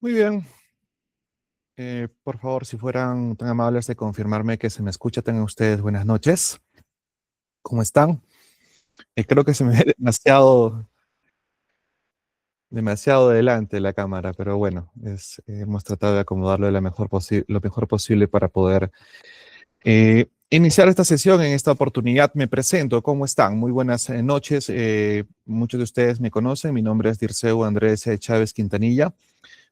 Muy bien. Por favor, si fueran tan amables de confirmarme que se me escucha, tengan ustedes buenas noches. ¿Cómo están? Creo que se me ve demasiado delante la cámara, pero bueno, hemos tratado de acomodarlo de lo mejor posible para poder iniciar esta sesión. En esta oportunidad me presento. ¿Cómo están? Muy buenas noches. Muchos de ustedes me conocen. Mi nombre es Dirceu Andrés Chávez Quintanilla.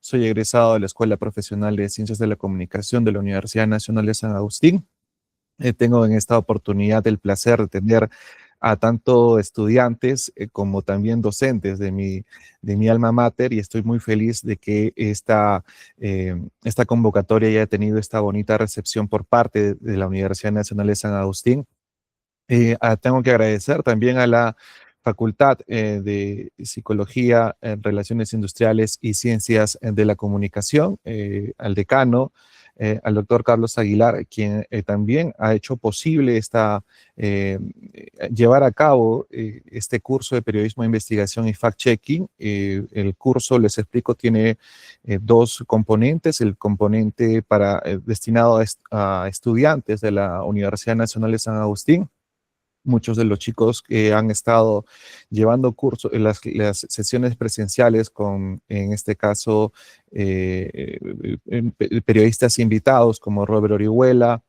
Soy egresado de la Escuela Profesional de Ciencias de la Comunicación de la Universidad Nacional de San Agustín. Tengo en esta oportunidad el placer de tener a tanto estudiantes como también docentes de mi alma mater, y estoy muy feliz de que esta convocatoria haya tenido esta bonita recepción por parte de la Universidad Nacional de San Agustín. Tengo que agradecer también a la Facultad de Psicología, Relaciones Industriales y Ciencias de la Comunicación, al decano, al doctor Carlos Aguilar, quien también ha hecho posible llevar a cabo este curso de periodismo de investigación y fact-checking. El curso, les explico, tiene dos componentes: el componente destinado a estudiantes de la Universidad Nacional de San Agustín. Muchos de los chicos que han estado llevando cursos, en las sesiones presenciales en este caso, periodistas invitados como Robert Orihuela,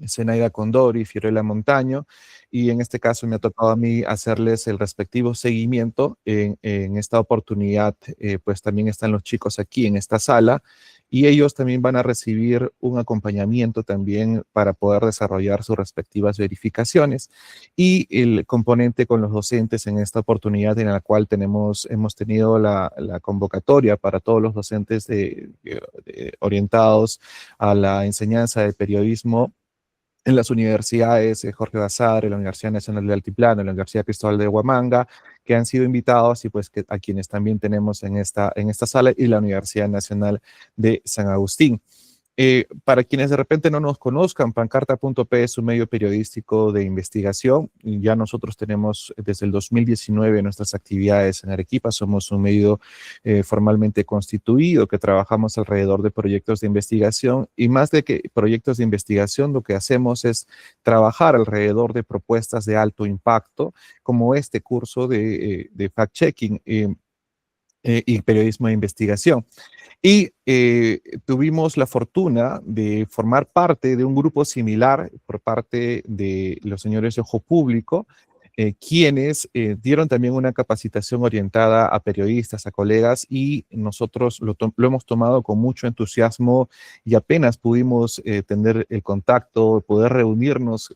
Zenaida Condori, Fiorella Montaño, y en este caso me ha tocado a mí hacerles el respectivo seguimiento. En esta oportunidad, pues también están los chicos aquí en esta sala, y ellos también van a recibir un acompañamiento también para poder desarrollar sus respectivas verificaciones. Y el componente con los docentes en esta oportunidad, en la cual hemos tenido la convocatoria para todos los docentes orientados a la enseñanza de periodismo en las universidades Jorge Basadre, la Universidad Nacional del Altiplano, la Universidad Cristóbal de Huamanga, que han sido invitados, y pues a quienes también tenemos en esta sala, y la Universidad Nacional de San Agustín. Para quienes de repente no nos conozcan, Pancarta.p es un medio periodístico de investigación. Ya nosotros tenemos desde el 2019 nuestras actividades en Arequipa. Somos un medio formalmente constituido que trabajamos alrededor de proyectos de investigación, y más de que proyectos de investigación, lo que hacemos es trabajar alrededor de propuestas de alto impacto, como este curso de fact-checking y periodismo de investigación. Y tuvimos la fortuna de formar parte de un grupo similar por parte de los señores de Ojo Público, quienes dieron también una capacitación orientada a periodistas, a colegas, y nosotros lo hemos tomado con mucho entusiasmo, y apenas pudimos tener el contacto, poder reunirnos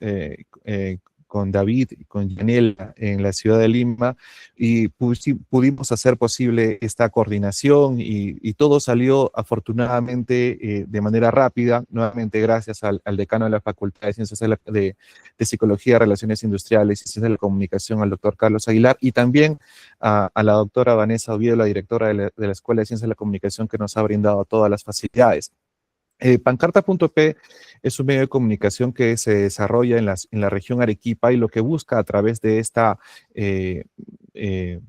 con David y con Yanela en la ciudad de Lima, y pudimos hacer posible esta coordinación, y todo salió afortunadamente de manera rápida, nuevamente gracias al decano de la Facultad de Ciencias de Psicología, Relaciones Industriales y Ciencias de la Comunicación, al doctor Carlos Aguilar, y también a la doctora Vanessa Oviedo, la directora de la Escuela de Ciencias de la Comunicación, que nos ha brindado todas las facilidades. Pancarta.p es un medio de comunicación que se desarrolla en la región Arequipa, y lo que busca a través de eh, eh,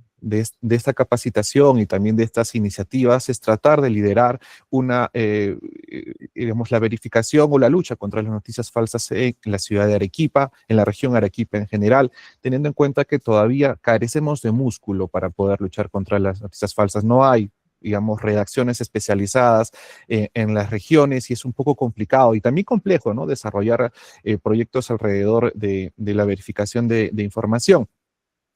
esta capacitación y también de estas iniciativas es tratar de liderar digamos, la verificación o la lucha contra las noticias falsas en la ciudad de Arequipa, en la región Arequipa en general, teniendo en cuenta que todavía carecemos de músculo para poder luchar contra las noticias falsas. No hay, digamos, redacciones especializadas en las regiones, y es un poco complicado y también complejo, ¿no?, desarrollar proyectos alrededor de la verificación de información.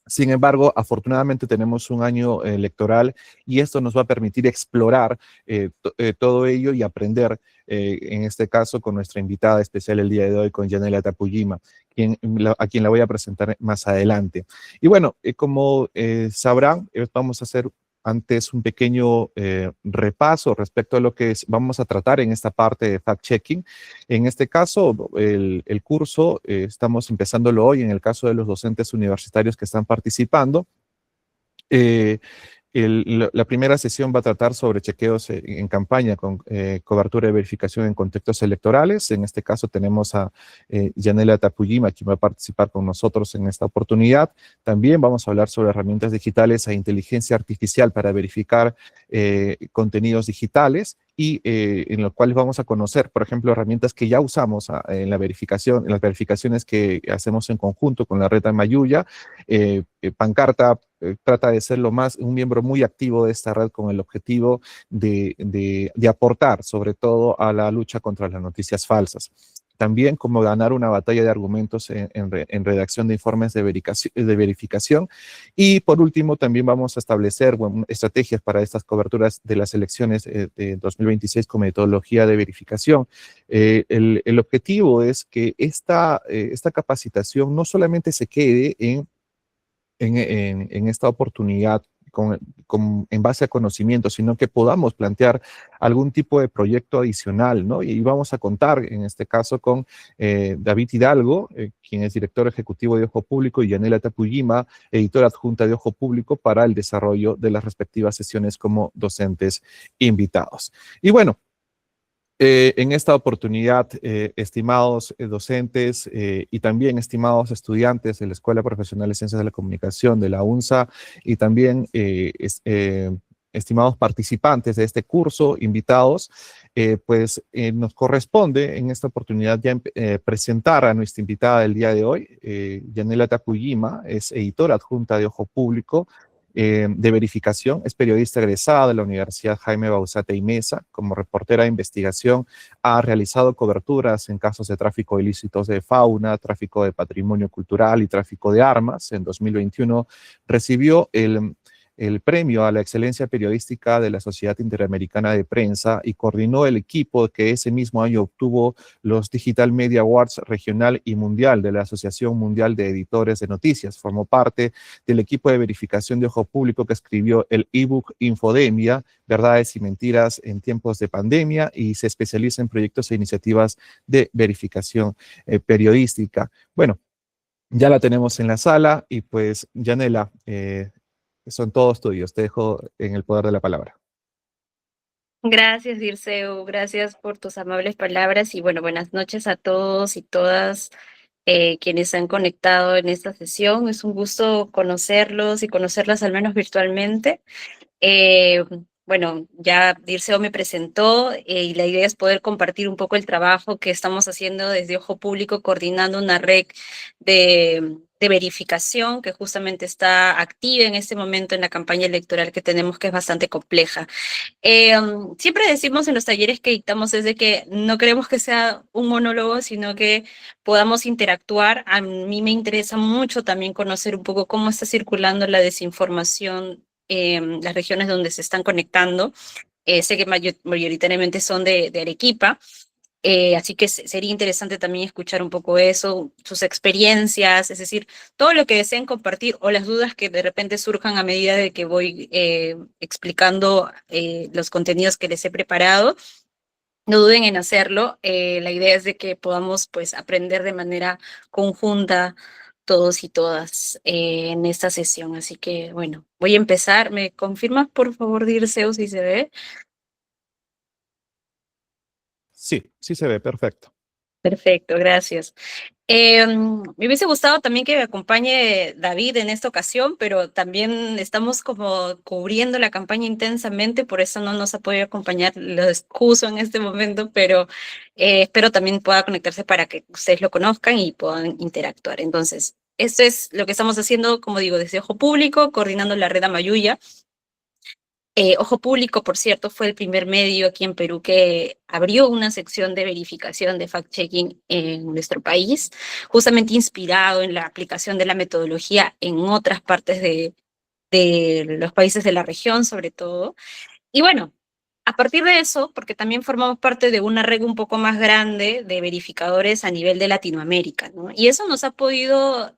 Sin embargo, afortunadamente tenemos un año electoral, y esto nos va a permitir explorar todo ello y aprender, en este caso con nuestra invitada especial el día de hoy, con Yanela Tapujima, a quien la voy a presentar más adelante. Y bueno, como sabrán, vamos a hacer antes un pequeño repaso respecto a lo que vamos a tratar en esta parte de fact-checking. En este caso, el curso estamos empezándolo hoy en el caso de los docentes universitarios que están participando. Eh, La primera sesión va a tratar sobre chequeos en campaña con cobertura de verificación en contextos electorales. En este caso tenemos a Yanela Tapujima, quien va a participar con nosotros en esta oportunidad. También vamos a hablar sobre herramientas digitales e inteligencia artificial para verificar contenidos digitales y en los cuales vamos a conocer, por ejemplo, herramientas que ya usamos en la verificación, en las verificaciones que hacemos en conjunto con la red de Mayuya. Pancarta trata de ser un miembro muy activo de esta red con el objetivo de aportar sobre todo a la lucha contra las noticias falsas. También como ganar una batalla de argumentos en redacción de informes de verificación. Y por último, también vamos a establecer estrategias para estas coberturas de las elecciones de 2026 con metodología de verificación. El objetivo es que esta capacitación no solamente se quede en esta oportunidad en base a conocimiento, sino que podamos plantear algún tipo de proyecto adicional, ¿no? Y vamos a contar, en este caso, con David Hidalgo, quien es director ejecutivo de Ojo Público, y Yanela Tapujima, editora adjunta de Ojo Público, para el desarrollo de las respectivas sesiones como docentes invitados. Y bueno, en esta oportunidad, estimados docentes y también estimados estudiantes de la Escuela Profesional de Ciencias de la Comunicación de la UNSA y también estimados participantes de este curso, invitados, pues nos corresponde en esta oportunidad ya presentar a nuestra invitada del día de hoy. Yanela Tapujima es editora adjunta de Ojo Público, de verificación, es periodista egresada de la Universidad Jaime Bauzate y Mesa. Como reportera de investigación ha realizado coberturas en casos de tráfico ilícitos de fauna, tráfico de patrimonio cultural y tráfico de armas. En 2021 recibió el premio a la excelencia periodística de la Sociedad Interamericana de Prensa y coordinó el equipo que ese mismo año obtuvo los Digital Media Awards regional y mundial de la Asociación Mundial de Editores de Noticias. Formó parte del equipo de verificación de Ojo Público que escribió el ebook Infodemia, Verdades y Mentiras en tiempos de pandemia, y se especializa en proyectos e iniciativas de verificación periodística. Bueno, ya la tenemos en la sala y pues, Yanela, son todos tuyos. Te dejo en el poder de la palabra. Gracias, Dirceu, gracias por tus amables palabras y bueno, buenas noches a todos y todas quienes se han conectado en esta sesión. Es un gusto conocerlos y conocerlas al menos virtualmente. Eh, bueno, ya Dirceo me presentó y la idea es poder compartir un poco el trabajo que estamos haciendo desde Ojo Público, coordinando una red de verificación que justamente está activa en este momento en la campaña electoral que tenemos, que es bastante compleja. Siempre decimos en los talleres que dictamos es de que no queremos que sea un monólogo, sino que podamos interactuar. A mí me interesa mucho también conocer un poco cómo está circulando la desinformación en las regiones donde se están conectando. Sé que mayoritariamente son de Arequipa, así que sería interesante también escuchar un poco eso, sus experiencias, es decir, todo lo que deseen compartir o las dudas que de repente surjan a medida de que voy explicando los contenidos que les he preparado. No duden en hacerlo. La idea es de que podamos pues aprender de manera conjunta todos y todas en esta sesión. Así que bueno, voy a empezar. ¿Me confirmas por favor, Dirceu, si se ve? Sí, sí se ve, perfecto. Perfecto, gracias. Me hubiese gustado también que me acompañe David en esta ocasión, pero también estamos como cubriendo la campaña intensamente, por eso no nos ha podido acompañar, lo excuso en este momento, pero espero también pueda conectarse para que ustedes lo conozcan y puedan interactuar. Entonces, esto es lo que estamos haciendo, como digo, desde Ojo Público, coordinando la red Amayuya. Ojo Público, por cierto, fue el primer medio aquí en Perú que abrió una sección de verificación de fact-checking en nuestro país, justamente inspirado en la aplicación de la metodología en otras partes de los países de la región, sobre todo. Y bueno, a partir de eso, porque también formamos parte de una red un poco más grande de verificadores a nivel de Latinoamérica, ¿no? Y eso nos ha podido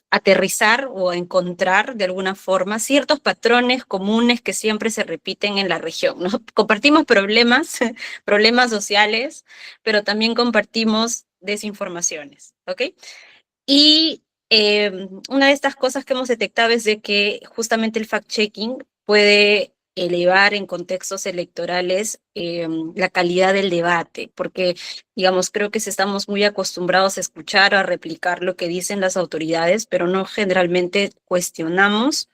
aterrizar o encontrar de alguna forma ciertos patrones comunes que siempre se repiten en la región, ¿no? Compartimos problemas, problemas sociales, pero también compartimos desinformaciones, ¿ok? Y una de estas cosas que hemos detectado es de que justamente el fact-checking puede elevar en contextos electorales la calidad del debate, porque, digamos, creo que si estamos muy acostumbrados a escuchar, a replicar lo que dicen las autoridades, pero no generalmente cuestionamos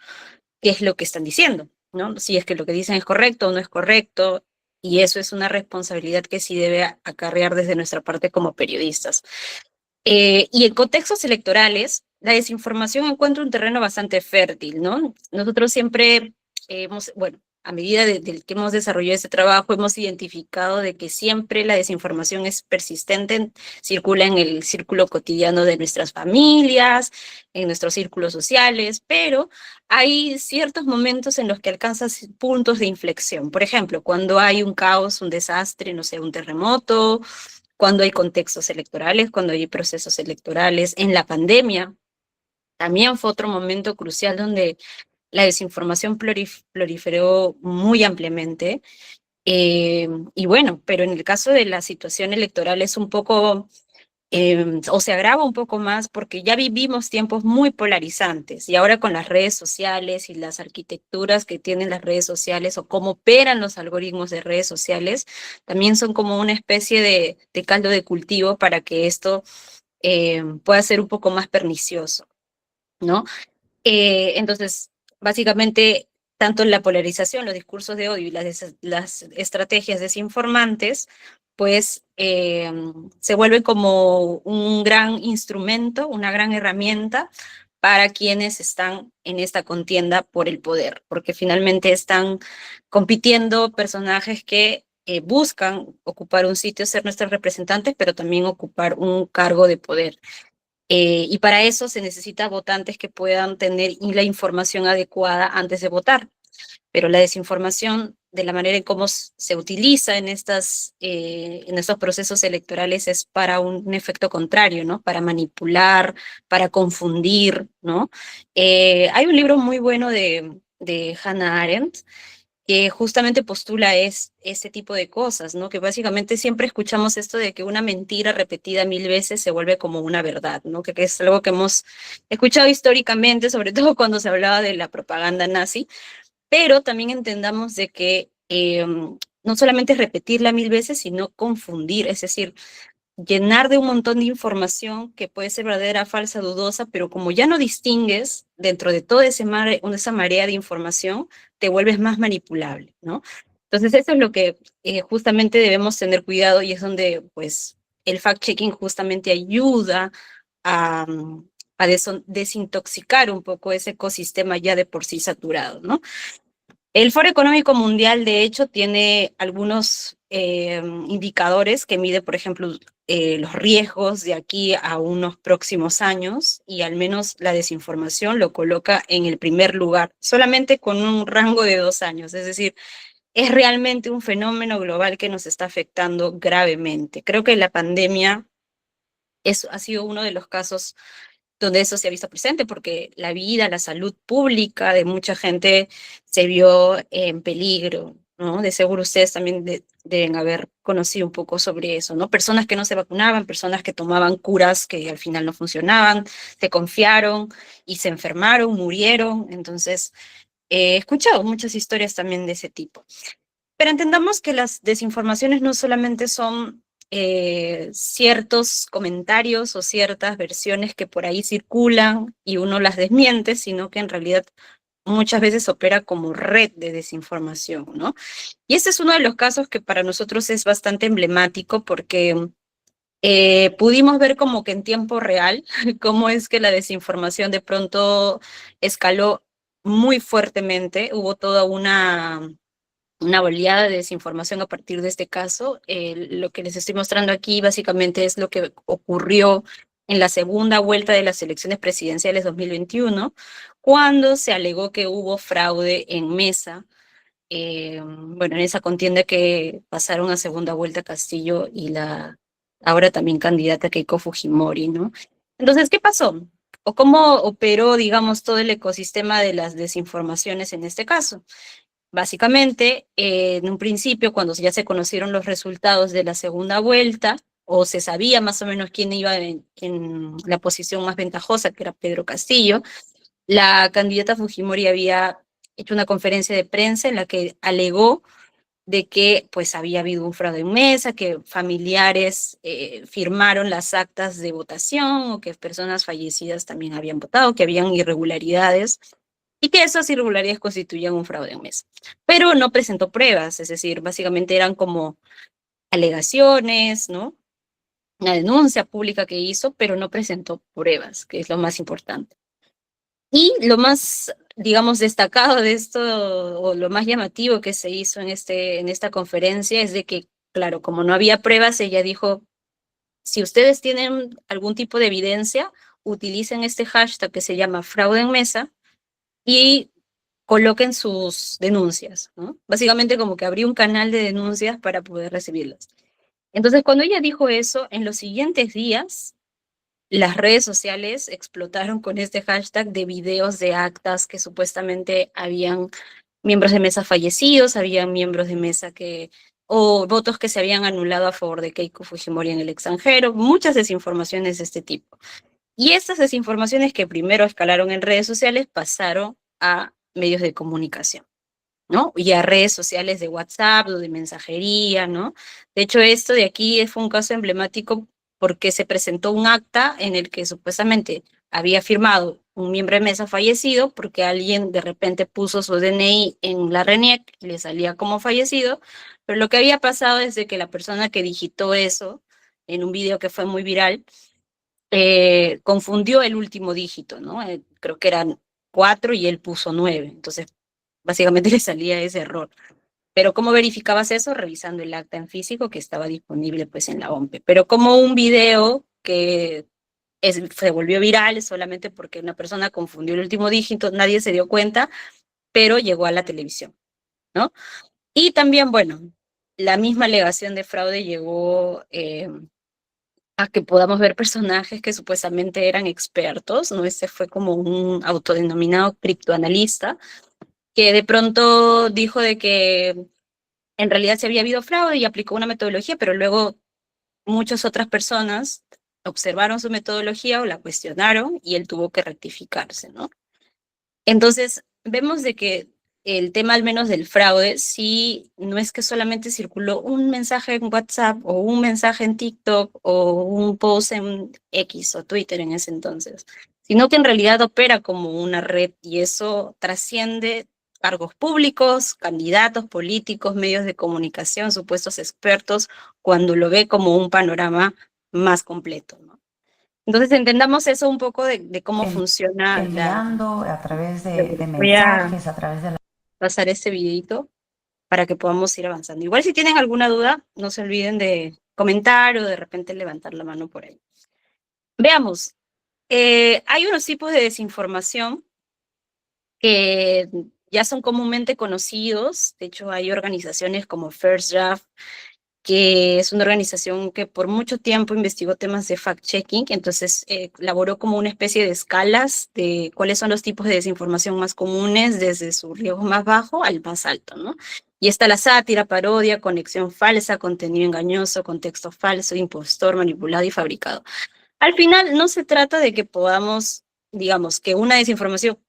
qué es lo que están diciendo, ¿no? Si es que lo que dicen es correcto o no es correcto, y eso es una responsabilidad que sí debe acarrear desde nuestra parte como periodistas. Y en contextos electorales, la desinformación encuentra un terreno bastante fértil, ¿no? Nosotros siempre hemos, bueno, a medida de que hemos desarrollado este trabajo, hemos identificado de que siempre la desinformación es persistente, circula en el círculo cotidiano de nuestras familias, en nuestros círculos sociales, pero hay ciertos momentos en los que alcanzas puntos de inflexión. Por ejemplo, cuando hay un caos, un desastre, no sé, un terremoto, cuando hay contextos electorales, cuando hay procesos electorales. En la pandemia también fue otro momento crucial donde la desinformación proliferó muy ampliamente. Y bueno, pero en el caso de la situación electoral es un poco, o se agrava un poco más porque ya vivimos tiempos muy polarizantes y ahora con las redes sociales y las arquitecturas que tienen las redes sociales o cómo operan los algoritmos de redes sociales, también son como una especie de caldo de cultivo para que esto pueda ser un poco más pernicioso, ¿no? Entonces, básicamente, tanto la polarización, los discursos de odio y las estrategias desinformantes, pues se vuelven como un gran instrumento, una gran herramienta para quienes están en esta contienda por el poder, porque finalmente están compitiendo personajes que buscan ocupar un sitio, ser nuestros representantes, pero también ocupar un cargo de poder. Y para eso se necesita votantes que puedan tener la información adecuada antes de votar. Pero la desinformación, de la manera en cómo se utiliza en estos procesos electorales, es para un efecto contrario, ¿no? Para manipular, para confundir, ¿no? Hay un libro muy bueno de Hannah Arendt que justamente postula ese tipo de cosas, ¿no? Que básicamente siempre escuchamos esto de que una mentira repetida 1000 veces se vuelve como una verdad, ¿no? Que es algo que hemos escuchado históricamente, sobre todo cuando se hablaba de la propaganda nazi, pero también entendamos de que no solamente es repetirla 1000 veces, sino confundir, es decir, llenar de un montón de información que puede ser verdadera, falsa, dudosa, pero como ya no distingues dentro de toda esa marea de información, te vuelves más manipulable, ¿no? Entonces eso es lo que justamente debemos tener cuidado y es donde pues el fact-checking justamente ayuda a, a desintoxicar un poco ese ecosistema ya de por sí saturado, ¿no? El Foro Económico Mundial, de hecho, tiene algunos indicadores que mide, por ejemplo, los riesgos de aquí a unos próximos años y al menos la desinformación lo coloca en el primer lugar, solamente con un rango de 2 años. Es decir, es realmente un fenómeno global que nos está afectando gravemente. Creo que la pandemia ha sido uno de los casos donde eso se ha visto presente, porque la vida, la salud pública de mucha gente se vio en peligro, ¿no? De seguro ustedes también deben haber conocido un poco sobre eso, ¿no? Personas que no se vacunaban, personas que tomaban curas que al final no funcionaban, se confiaron y se enfermaron, murieron. Entonces, he escuchado muchas historias también de ese tipo. Pero entendamos que las desinformaciones no solamente son ciertos comentarios o ciertas versiones que por ahí circulan y uno las desmiente, sino que en realidad muchas veces opera como red de desinformación, ¿no? Y este es uno de los casos que para nosotros es bastante emblemático porque pudimos ver como que en tiempo real cómo es que la desinformación de pronto escaló muy fuertemente, hubo toda una oleada de desinformación a partir de este caso. Lo que les estoy mostrando aquí básicamente es lo que ocurrió en la segunda vuelta de las elecciones presidenciales 2021, cuando se alegó que hubo fraude en mesa. Bueno, en esa contienda que pasaron a segunda vuelta Castillo y la ahora también candidata Keiko Fujimori, ¿no? Entonces, ¿qué pasó? ¿O cómo operó, digamos, todo el ecosistema de las desinformaciones en este caso? Básicamente, en un principio, cuando ya se conocieron los resultados de la segunda vuelta, o se sabía más o menos quién iba en la posición más ventajosa, que era Pedro Castillo, la candidata Fujimori había hecho una conferencia de prensa en la que alegó de que pues había habido un fraude en mesa, que familiares firmaron las actas de votación o que personas fallecidas también habían votado, que habían irregularidades y que esas irregularidades constituían un fraude en mesa. Pero no presentó pruebas, es decir, básicamente eran como alegaciones, ¿no? Una denuncia pública que hizo, pero no presentó pruebas, que es lo más importante. Y lo más, digamos, destacado de esto, o lo más llamativo que se hizo en esta conferencia, es de que, claro, como no había pruebas, ella dijo, si ustedes tienen algún tipo de evidencia, utilicen este hashtag que se llama fraude en mesa y coloquen sus denuncias, ¿no? Básicamente como que abrió un canal de denuncias para poder recibirlas. Entonces, cuando ella dijo eso, en los siguientes días, las redes sociales explotaron con este hashtag de videos de actas que supuestamente habían miembros de mesa fallecidos, habían miembros de mesa que, o votos que se habían anulado a favor de Keiko Fujimori en el extranjero, muchas desinformaciones de este tipo. Y estas desinformaciones que primero escalaron en redes sociales pasaron a medios de comunicación, ¿no? Y a redes sociales de WhatsApp o de mensajería, ¿no? De hecho, esto de aquí fue un caso emblemático porque se presentó un acta en el que supuestamente había firmado un miembro de mesa fallecido porque alguien de repente puso su DNI en la RENIEC y le salía como fallecido, pero lo que había pasado es de que la persona que digitó eso en un video que fue muy viral, confundió el último dígito, ¿no? Creo que eran 4 y él puso 9, entonces básicamente le salía ese error. Pero ¿cómo verificabas eso? Revisando el acta en físico que estaba disponible pues en la OMPE. Pero como un video que se volvió viral solamente porque una persona confundió el último dígito, nadie se dio cuenta, pero llegó a la televisión, ¿no? Y también, bueno, la misma alegación de fraude llegó a que podamos ver personajes que supuestamente eran expertos, ¿no? Este fue como un autodenominado criptoanalista que de pronto dijo de que en realidad sí había habido fraude y aplicó una metodología, pero luego muchas otras personas observaron su metodología o la cuestionaron y él tuvo que rectificarse, ¿no? Entonces, vemos de que el tema al menos del fraude, sí, no es que solamente circuló un mensaje en WhatsApp o un mensaje en TikTok o un post en X o Twitter en ese entonces, sino que en realidad opera como una red y eso trasciende cargos públicos, candidatos políticos, medios de comunicación, supuestos expertos, cuando lo ve como un panorama más completo, ¿no? Entonces entendamos eso un poco de cómo funciona enviando a través de voy a mensajes, a través de la... pasar este videito para que podamos ir avanzando. Igual si tienen alguna duda, no se olviden de comentar o de repente levantar la mano por ahí. Veamos, hay unos tipos de desinformación que ya son comúnmente conocidos. De hecho, hay organizaciones como First Draft, que es una organización que por mucho tiempo investigó temas de fact-checking, entonces elaboró como una especie de escalas de cuáles son los tipos de desinformación más comunes, desde su riesgo más bajo al más alto, ¿no? Y está la sátira, parodia, conexión falsa, contenido engañoso, contexto falso, impostor, manipulado y fabricado. Al final, no se trata de que podamos, digamos, que una desinformación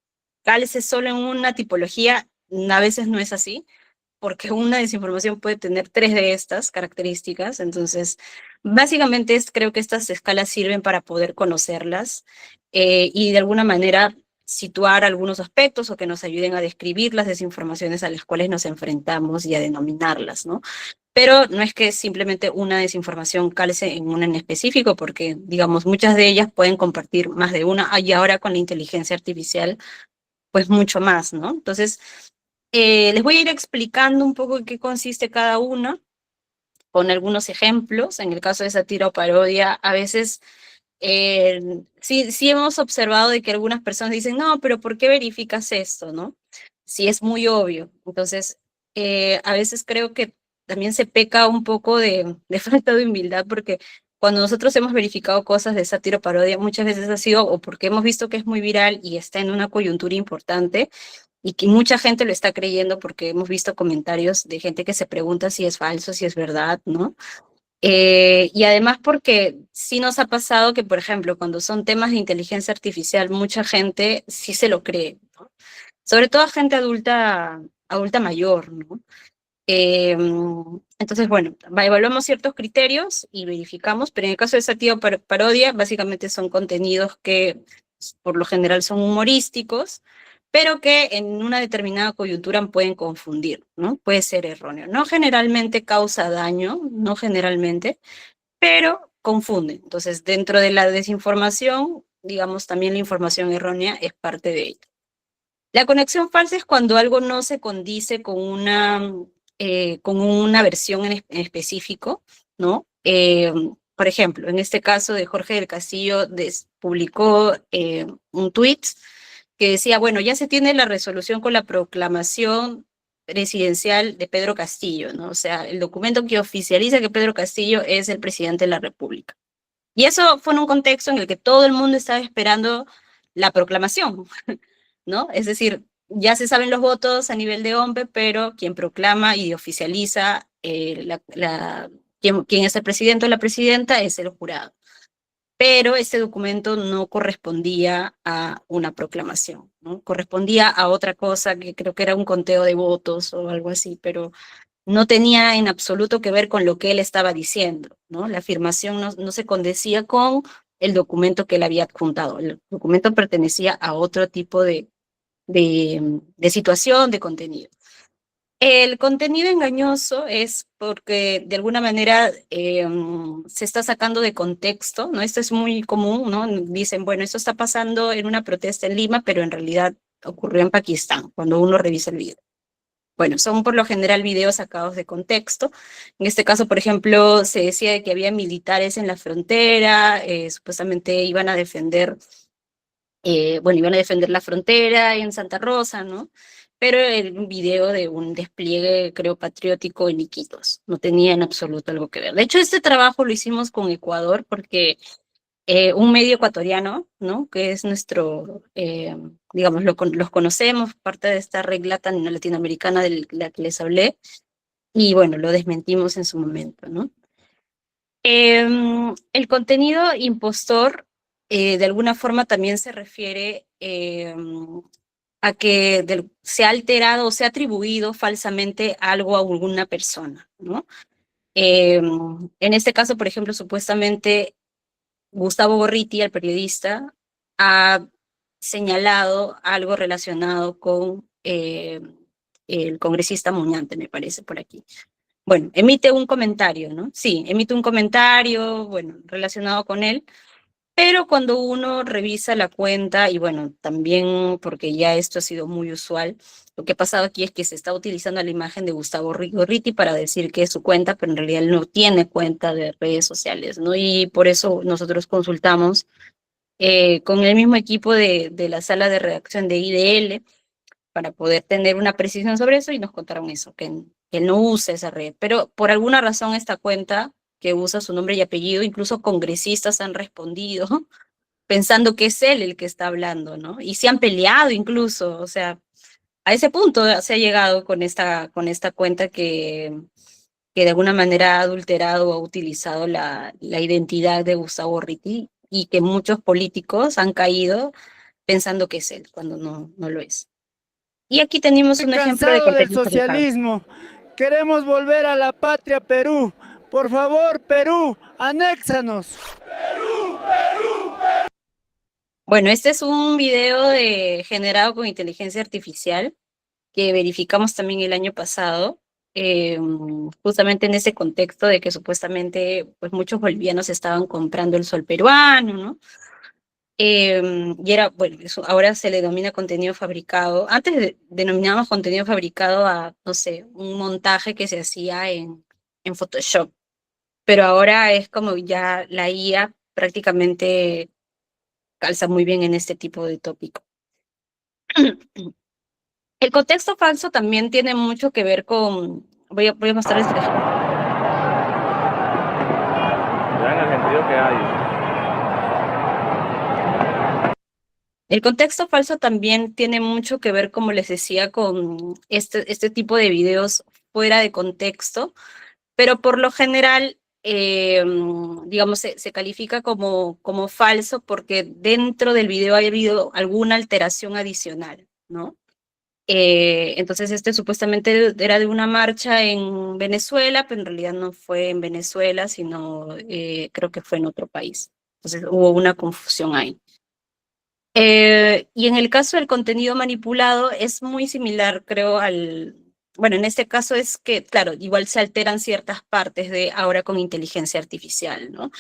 calce solo en una tipología, a veces no es así, porque una desinformación puede tener 3 de estas características. Entonces, básicamente creo que estas escalas sirven para poder conocerlas y de alguna manera situar algunos aspectos o que nos ayuden a describir las desinformaciones a las cuales nos enfrentamos y a denominarlas, ¿no? Pero no es que simplemente una desinformación calce en una en específico, porque, digamos, muchas de ellas pueden compartir más de una, y ahora con la inteligencia artificial, pues mucho más, ¿no? Entonces, les voy a ir explicando un poco en qué consiste cada una, con algunos ejemplos. En el caso de sátira o parodia, a veces sí hemos observado de que algunas personas dicen, no, pero ¿por qué verificas esto, no? Si es muy obvio. Entonces, a veces creo que también se peca un poco de falta de humildad, porque cuando nosotros hemos verificado cosas de sátira o parodia, muchas veces ha sido o porque hemos visto que es muy viral y está en una coyuntura importante, y que mucha gente lo está creyendo porque hemos visto comentarios de gente que se pregunta si es falso, si es verdad, ¿no? Y además porque sí nos ha pasado que, por ejemplo, cuando son temas de inteligencia artificial, mucha gente sí se lo cree, ¿no? Sobre todo gente adulta mayor, ¿no? Entonces, bueno, evaluamos ciertos criterios y verificamos, pero en el caso de Sátira Parodia, básicamente son contenidos que por lo general son humorísticos, pero que en una determinada coyuntura pueden confundir, ¿no? Puede ser erróneo. No generalmente causa daño, no generalmente, pero confunden. Entonces, dentro de la desinformación, digamos, también la información errónea es parte de ello. La conexión falsa es cuando algo no se condice con una versión en específico, ¿no? Por ejemplo, en este caso de Jorge del Castillo publicó un tweet que decía, bueno, ya se tiene la resolución con la proclamación presidencial de Pedro Castillo, ¿no? O sea, el documento que oficializa que Pedro Castillo es el presidente de la República. Y eso fue en un contexto en el que todo el mundo estaba esperando la proclamación, ¿no? Es decir, ya se saben los votos a nivel de OMPE, pero quien proclama y oficializa quién es el presidente o la presidenta es el jurado. Pero este documento no correspondía a una proclamación, ¿no? Correspondía a otra cosa que creo que era un conteo de votos o algo así, pero no tenía en absoluto que ver con lo que él estaba diciendo, ¿no? La afirmación no se condecía con el documento que él había adjuntado. El documento pertenecía a otro tipo de situación, de contenido. El contenido engañoso es porque de alguna manera se está sacando de contexto, ¿no? Esto es muy común, ¿no? Dicen, bueno, esto está pasando en una protesta en Lima, pero en realidad ocurrió en Pakistán, cuando uno revisa el video. Bueno, son por lo general videos sacados de contexto. En este caso, por ejemplo, se decía de que había militares en la frontera, supuestamente iban a defender la frontera en Santa Rosa, ¿no? Pero era un video de un despliegue, creo, patriótico en Iquitos. No tenía en absoluto algo que ver. De hecho, este trabajo lo hicimos con Ecuador porque un medio ecuatoriano, ¿no? Que es nuestro, digamos, los conocemos, parte de esta red latinoamericana de la que les hablé, y bueno, lo desmentimos en su momento, ¿no? El contenido impostor, de alguna forma, también se refiere a que se ha alterado o se ha atribuido falsamente algo a alguna persona, ¿no? En este caso, por ejemplo, supuestamente Gustavo Gorriti, el periodista, ha señalado algo relacionado con el congresista Muñante, me parece, por aquí. Bueno, emite un comentario, ¿no? Sí, emite un comentario, bueno, relacionado con él, pero cuando uno revisa la cuenta, y bueno, también porque ya esto ha sido muy usual, lo que ha pasado aquí es que se está utilizando la imagen de Gustavo Gorriti para decir que es su cuenta, pero en realidad él no tiene cuenta de redes sociales, ¿no? Y por eso nosotros consultamos con el mismo equipo de la sala de redacción de IDL para poder tener una precisión sobre eso y nos contaron eso, que él no usa esa red, pero por alguna razón esta cuenta que usa su nombre y apellido, incluso congresistas han respondido pensando que es él el que está hablando, ¿no? Y se han peleado incluso, o sea, a ese punto se ha llegado con esta cuenta que de alguna manera ha adulterado o ha utilizado la identidad de Gustavo Gorriti y que muchos políticos han caído pensando que es él, cuando no lo es. Y aquí tenemos un ejemplo de Cansado del contenido fabricado. socialismo. Queremos volver a la patria Perú. Por favor, Perú, anéxanos. Bueno, este es un video generado con inteligencia artificial que verificamos también el año pasado, justamente en ese contexto de que supuestamente pues, muchos bolivianos estaban comprando el sol peruano, ¿no? Y era, bueno, ahora se le denomina contenido fabricado. Antes denominábamos contenido fabricado a, no sé, un montaje que se hacía en Photoshop, pero ahora es como ya la IA prácticamente calza muy bien en este tipo de tópico. El contexto falso también tiene mucho que ver con... Voy a mostrarles el ejemplo. Vean el sentido que hay. El contexto falso también tiene mucho que ver, como les decía, con este tipo de videos fuera de contexto, pero por lo general digamos, se califica como falso porque dentro del video ha habido alguna alteración adicional, ¿no? Entonces supuestamente era de una marcha en Venezuela, pero en realidad no fue en Venezuela, sino creo que fue en otro país. Entonces hubo una confusión ahí. Y en el caso del contenido manipulado es muy similar, creo, bueno, en este caso es que, claro, igual se alteran ciertas partes de ahora con inteligencia artificial, ¿no?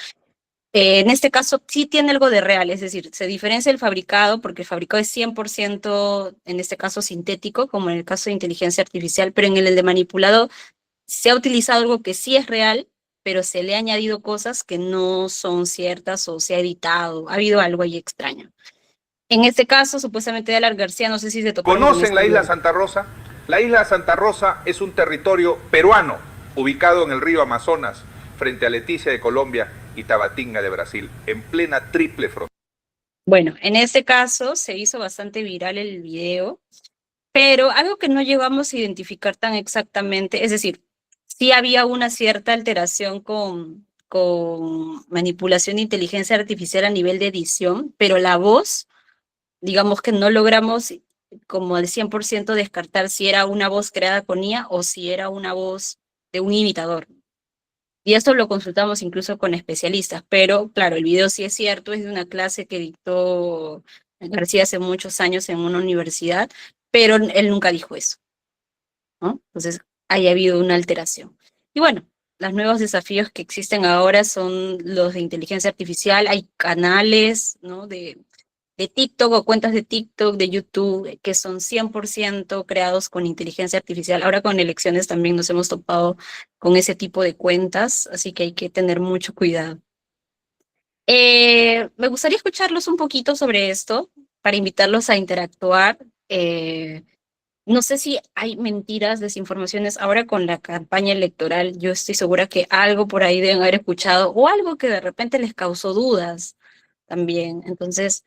En este caso sí tiene algo de real, es decir, se diferencia el fabricado, porque el fabricado es 100%, en este caso, sintético, como en el caso de inteligencia artificial, pero en el de manipulado se ha utilizado algo que sí es real, pero se le ha añadido cosas que no son ciertas o se ha editado, ha habido algo ahí extraño. En este caso, supuestamente de Alan García, no sé si se toparon con ¿Conocen la isla Santa Rosa? La isla Santa Rosa es un territorio peruano ubicado en el río Amazonas, frente a Leticia de Colombia y Tabatinga de Brasil, en plena triple frontera. Bueno, en este caso se hizo bastante viral el video, pero algo que no llegamos a identificar tan exactamente, es decir, sí había una cierta alteración con manipulación de inteligencia artificial a nivel de edición, pero la voz, digamos que no logramos como al 100% descartar si era una voz creada con IA o si era una voz de un imitador. Y esto lo consultamos incluso con especialistas, pero claro, el video sí es cierto, es de una clase que dictó García hace muchos años en una universidad, pero él nunca dijo eso, ¿no? Entonces, haya habido una alteración. Y bueno, los nuevos desafíos que existen ahora son los de inteligencia artificial, hay canales, ¿no? De TikTok o cuentas de TikTok, de YouTube, que son 100% creados con inteligencia artificial. Ahora con elecciones también nos hemos topado con ese tipo de cuentas, así que hay que tener mucho cuidado. Me gustaría escucharlos un poquito sobre esto, para invitarlos a interactuar. No sé si hay mentiras, desinformaciones. Ahora con la campaña electoral, yo estoy segura que algo por ahí deben haber escuchado o algo que de repente les causó dudas también. Entonces,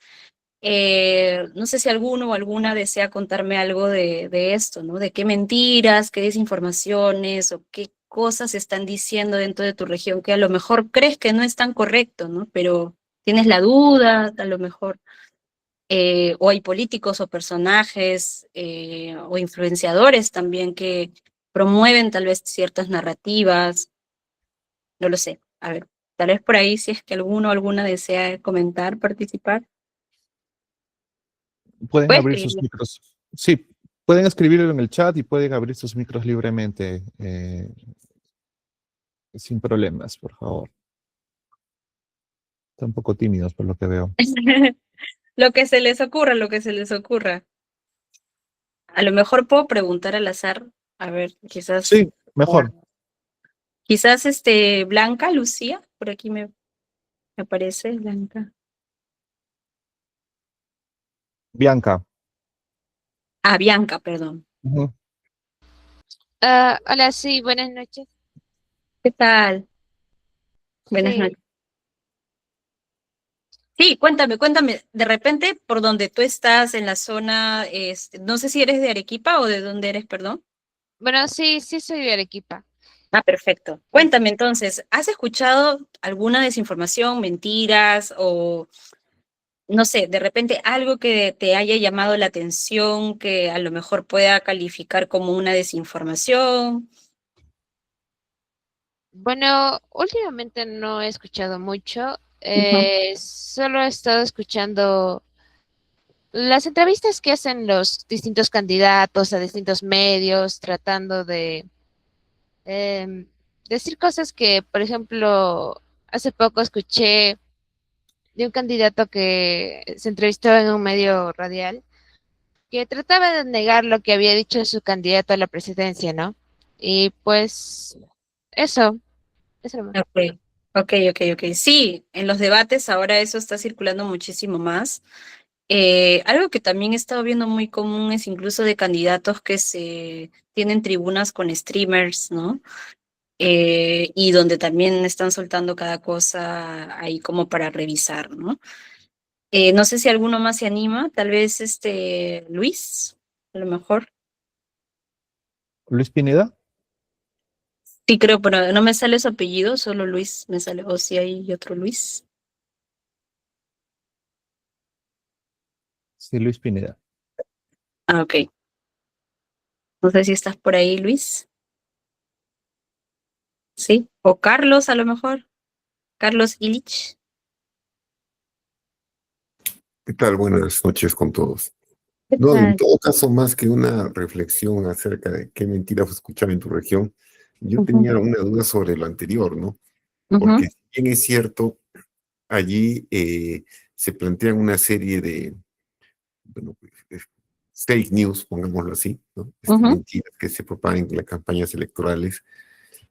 no sé si alguno o alguna desea contarme algo de esto, ¿no? De qué mentiras, qué desinformaciones o qué cosas están diciendo dentro de tu región que a lo mejor crees que no es tan correcto, ¿no? Pero tienes la duda, a lo mejor. O hay políticos o personajes o influenciadores también que promueven tal vez ciertas narrativas, no lo sé. A ver, tal vez por ahí si es que alguno o alguna desea comentar, participar. Pueden Puedes abrir sus escribirlo. micros. Sí, pueden escribirlo en el chat y pueden abrir sus micros libremente, sin problemas, por favor. Están un poco tímidos por lo que veo. Lo que se les ocurra, lo que se les ocurra. A lo mejor puedo preguntar al azar, a ver, quizás, Sí, mejor. quizás Blanca, Lucía, por aquí me aparece Blanca. Bianca. Ah, Bianca, perdón. Ujú. Hola, sí, buenas noches. ¿Qué tal? Buenas Sí, noches. Sí, cuéntame, de repente por donde tú estás en la zona, no sé si eres de Arequipa o de dónde eres, perdón. bueno, sí soy de Arequipa. Ah, perfecto. Cuéntame entonces, ¿has escuchado alguna desinformación, mentiras o no sé, de repente algo que te haya llamado la atención, que a lo mejor pueda calificar como una desinformación? Bueno, últimamente no he escuchado mucho, Ujú. solo he estado escuchando las entrevistas que hacen los distintos candidatos a distintos medios, tratando de em, decir cosas que, por ejemplo, hace poco escuché de un candidato que se entrevistó en un medio radial que trataba de negar lo que había dicho su candidato a la presidencia, ¿no? Y pues eso nomás. Ok, ok. Sí, en los debates ahora eso está circulando muchísimo más. Algo que también he estado viendo muy común es incluso de candidatos que se tienen tribunas con streamers, ¿no? Y donde también están soltando cada cosa ahí como para revisar, ¿no? No sé si alguno más se anima, tal vez Luis, a lo mejor. Luis Pineda. Sí, creo, pero no me sale su apellido, solo Luis me sale. O si hay otro Luis. Sí, Luis Pineda. Ah, ok. No sé si estás por ahí, Luis. Sí. O Carlos, a lo mejor. Carlos Illich. ¿Qué tal? Buenas noches con todos. ¿Qué No, en tal? todo caso, más que una reflexión acerca de qué mentiras escuchar en tu región, yo Ujú, tenía una duda sobre lo anterior, ¿no? ujú, Porque si bien es cierto, allí se plantean una serie de, bueno, pues, fake news, pongámoslo así, ¿no? ujú, Mentiras que se propagan en las campañas electorales.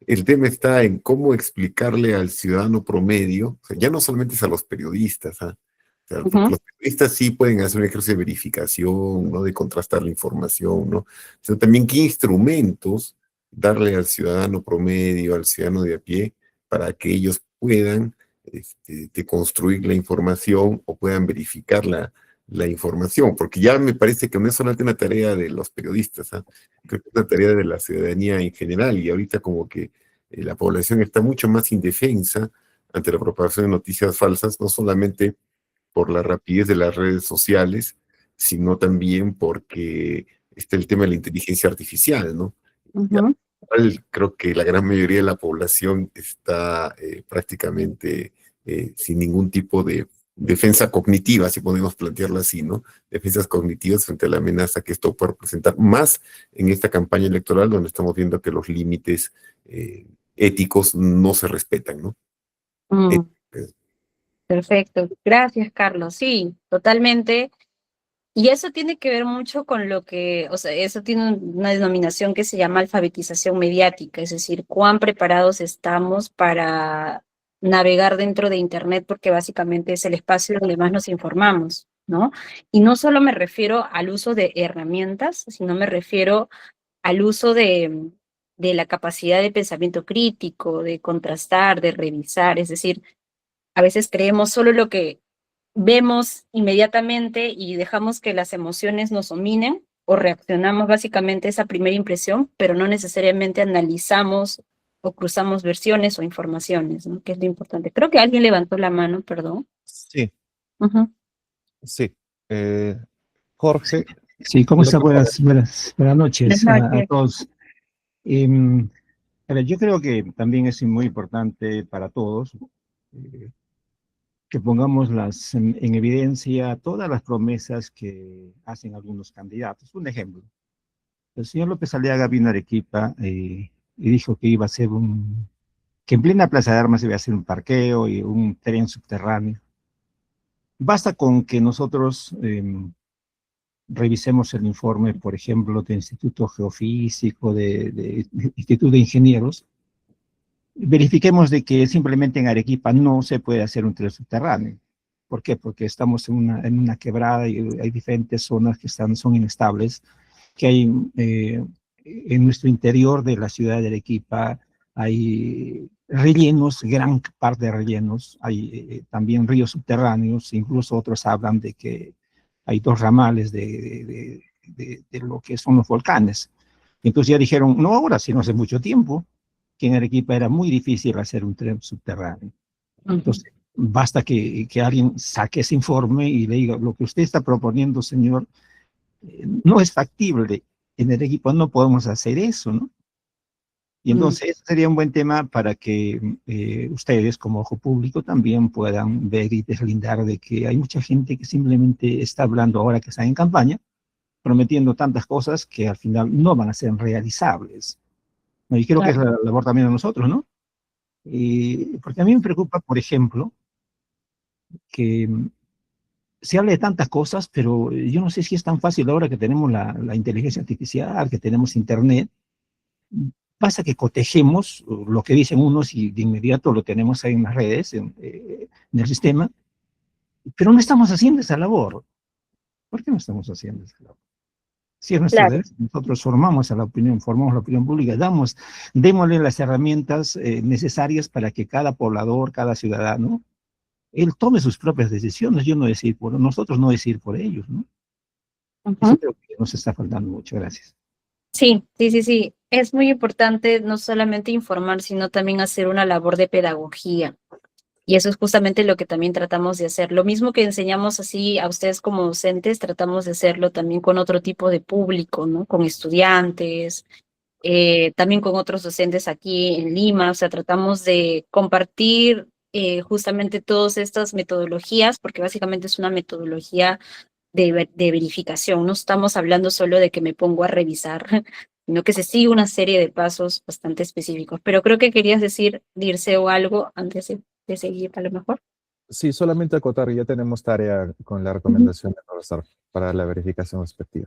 El tema está en cómo explicarle al ciudadano promedio, o sea, ya no solamente es a los periodistas, ¿ah? O sea, porque ujú, los periodistas sí pueden hacer un ejercicio de verificación, ¿no? De contrastar la información, ¿no? Sino también qué instrumentos darle al ciudadano promedio, al ciudadano de a pie, para que ellos puedan de construir la información o puedan verificar la información, porque ya me parece que no es solamente una tarea de los periodistas, ¿ah? Creo que es una tarea de la ciudadanía en general, y ahorita como que la población está mucho más indefensa ante la propagación de noticias falsas, no solamente por la rapidez de las redes sociales, sino también porque está el tema de la inteligencia artificial, ¿no? Ya, ujú. creo que la gran mayoría de la población está prácticamente sin ningún tipo de defensa cognitiva, si podemos plantearlo así, ¿no? Defensas cognitivas frente a la amenaza que esto puede representar, más en esta campaña electoral donde estamos viendo que los límites éticos no se respetan, ¿no? Eh, Mm, perfecto. Gracias, Carlos. Sí, totalmente. Y eso tiene que ver mucho con lo que, o sea, eso tiene una denominación que se llama alfabetización mediática, es decir, cuán preparados estamos para navegar dentro de Internet, porque básicamente es el espacio donde más nos informamos, ¿no? Y no solo me refiero al uso de herramientas, sino me refiero al uso de la capacidad de pensamiento crítico, de contrastar, de revisar, es decir, a veces creemos solo lo que vemos inmediatamente y dejamos que las emociones nos dominen o reaccionamos básicamente a esa primera impresión, pero no necesariamente analizamos o cruzamos versiones o informaciones, ¿no? Que es lo importante. Creo que alguien levantó la mano, perdón. Sí, Ujú. sí. Eh, Jorge, Sí, ¿cómo lo está? que pasa- Buenas Buenas noches a noches. todos. Em, a ver, yo creo que también es muy importante para todos eh, que pongamos en evidencia todas las promesas que hacen algunos candidatos. Un ejemplo, el señor López Aliaga vino a Arequipa y dijo que iba a hacer que en plena Plaza de Armas iba a hacer un parqueo y un tren subterráneo. Basta con que nosotros revisemos el informe, por ejemplo, del Instituto Geofísico, de Instituto de Ingenieros, verifiquemos de que simplemente en Arequipa no se puede hacer un tren subterráneo. ¿Por qué? Porque estamos en una quebrada y hay diferentes zonas que son inestables, que hay en nuestro interior de la ciudad de Arequipa, hay rellenos, gran parte de rellenos, hay también ríos subterráneos, incluso otros hablan de que hay dos ramales de lo que son los volcanes. Entonces ya dijeron, no ahora, sino hace mucho tiempo, que en Arequipa era muy difícil hacer un tren subterráneo. Ujú. Entonces, basta que alguien saque ese informe y le diga, lo que usted está proponiendo, señor, no es factible. En Arequipa no podemos hacer eso, ¿no? Y Mm, entonces, ese sería un buen tema para que ustedes, como ojo público, también puedan ver y deslindar de que hay mucha gente que simplemente está hablando ahora que está en campaña, prometiendo tantas cosas que al final no van a ser realizables. ¿No? Y creo que es claro. la labor también de nosotros, ¿no? Porque a mí me preocupa, por ejemplo, que se habla de tantas cosas, pero yo no sé si es tan fácil ahora que tenemos la inteligencia artificial, que tenemos Internet. Pasa que cotejemos lo que dicen unos y de inmediato lo tenemos ahí en las redes, en el sistema, pero no estamos haciendo esa labor. ¿Por qué no estamos haciendo esa labor? Si es nuestro Claro. derecho, nosotros formamos a la opinión, formamos la opinión pública, démosle las herramientas necesarias para que cada poblador, cada ciudadano, él tome sus propias decisiones, yo no decir por nosotros, no decir por ellos, ¿no? Eso Ujú. creo que nos está faltando mucho, gracias. Sí, sí, sí, sí. Es muy importante no solamente informar, sino también hacer una labor de pedagogía. Y eso es justamente lo que también tratamos de hacer. Lo mismo que enseñamos así a ustedes como docentes, tratamos de hacerlo también con otro tipo de público, ¿no? Con estudiantes, también con otros docentes aquí en Lima. O sea, tratamos de compartir justamente todas estas metodologías, porque básicamente es una metodología de verificación. No estamos hablando solo de que me pongo a revisar, sino que se sigue una serie de pasos bastante específicos. Pero creo que querías decir, Dirceo, algo antes de seguir, a lo mejor. Sí, solamente acotar, ya tenemos tarea con la recomendación del profesor para la verificación respectiva.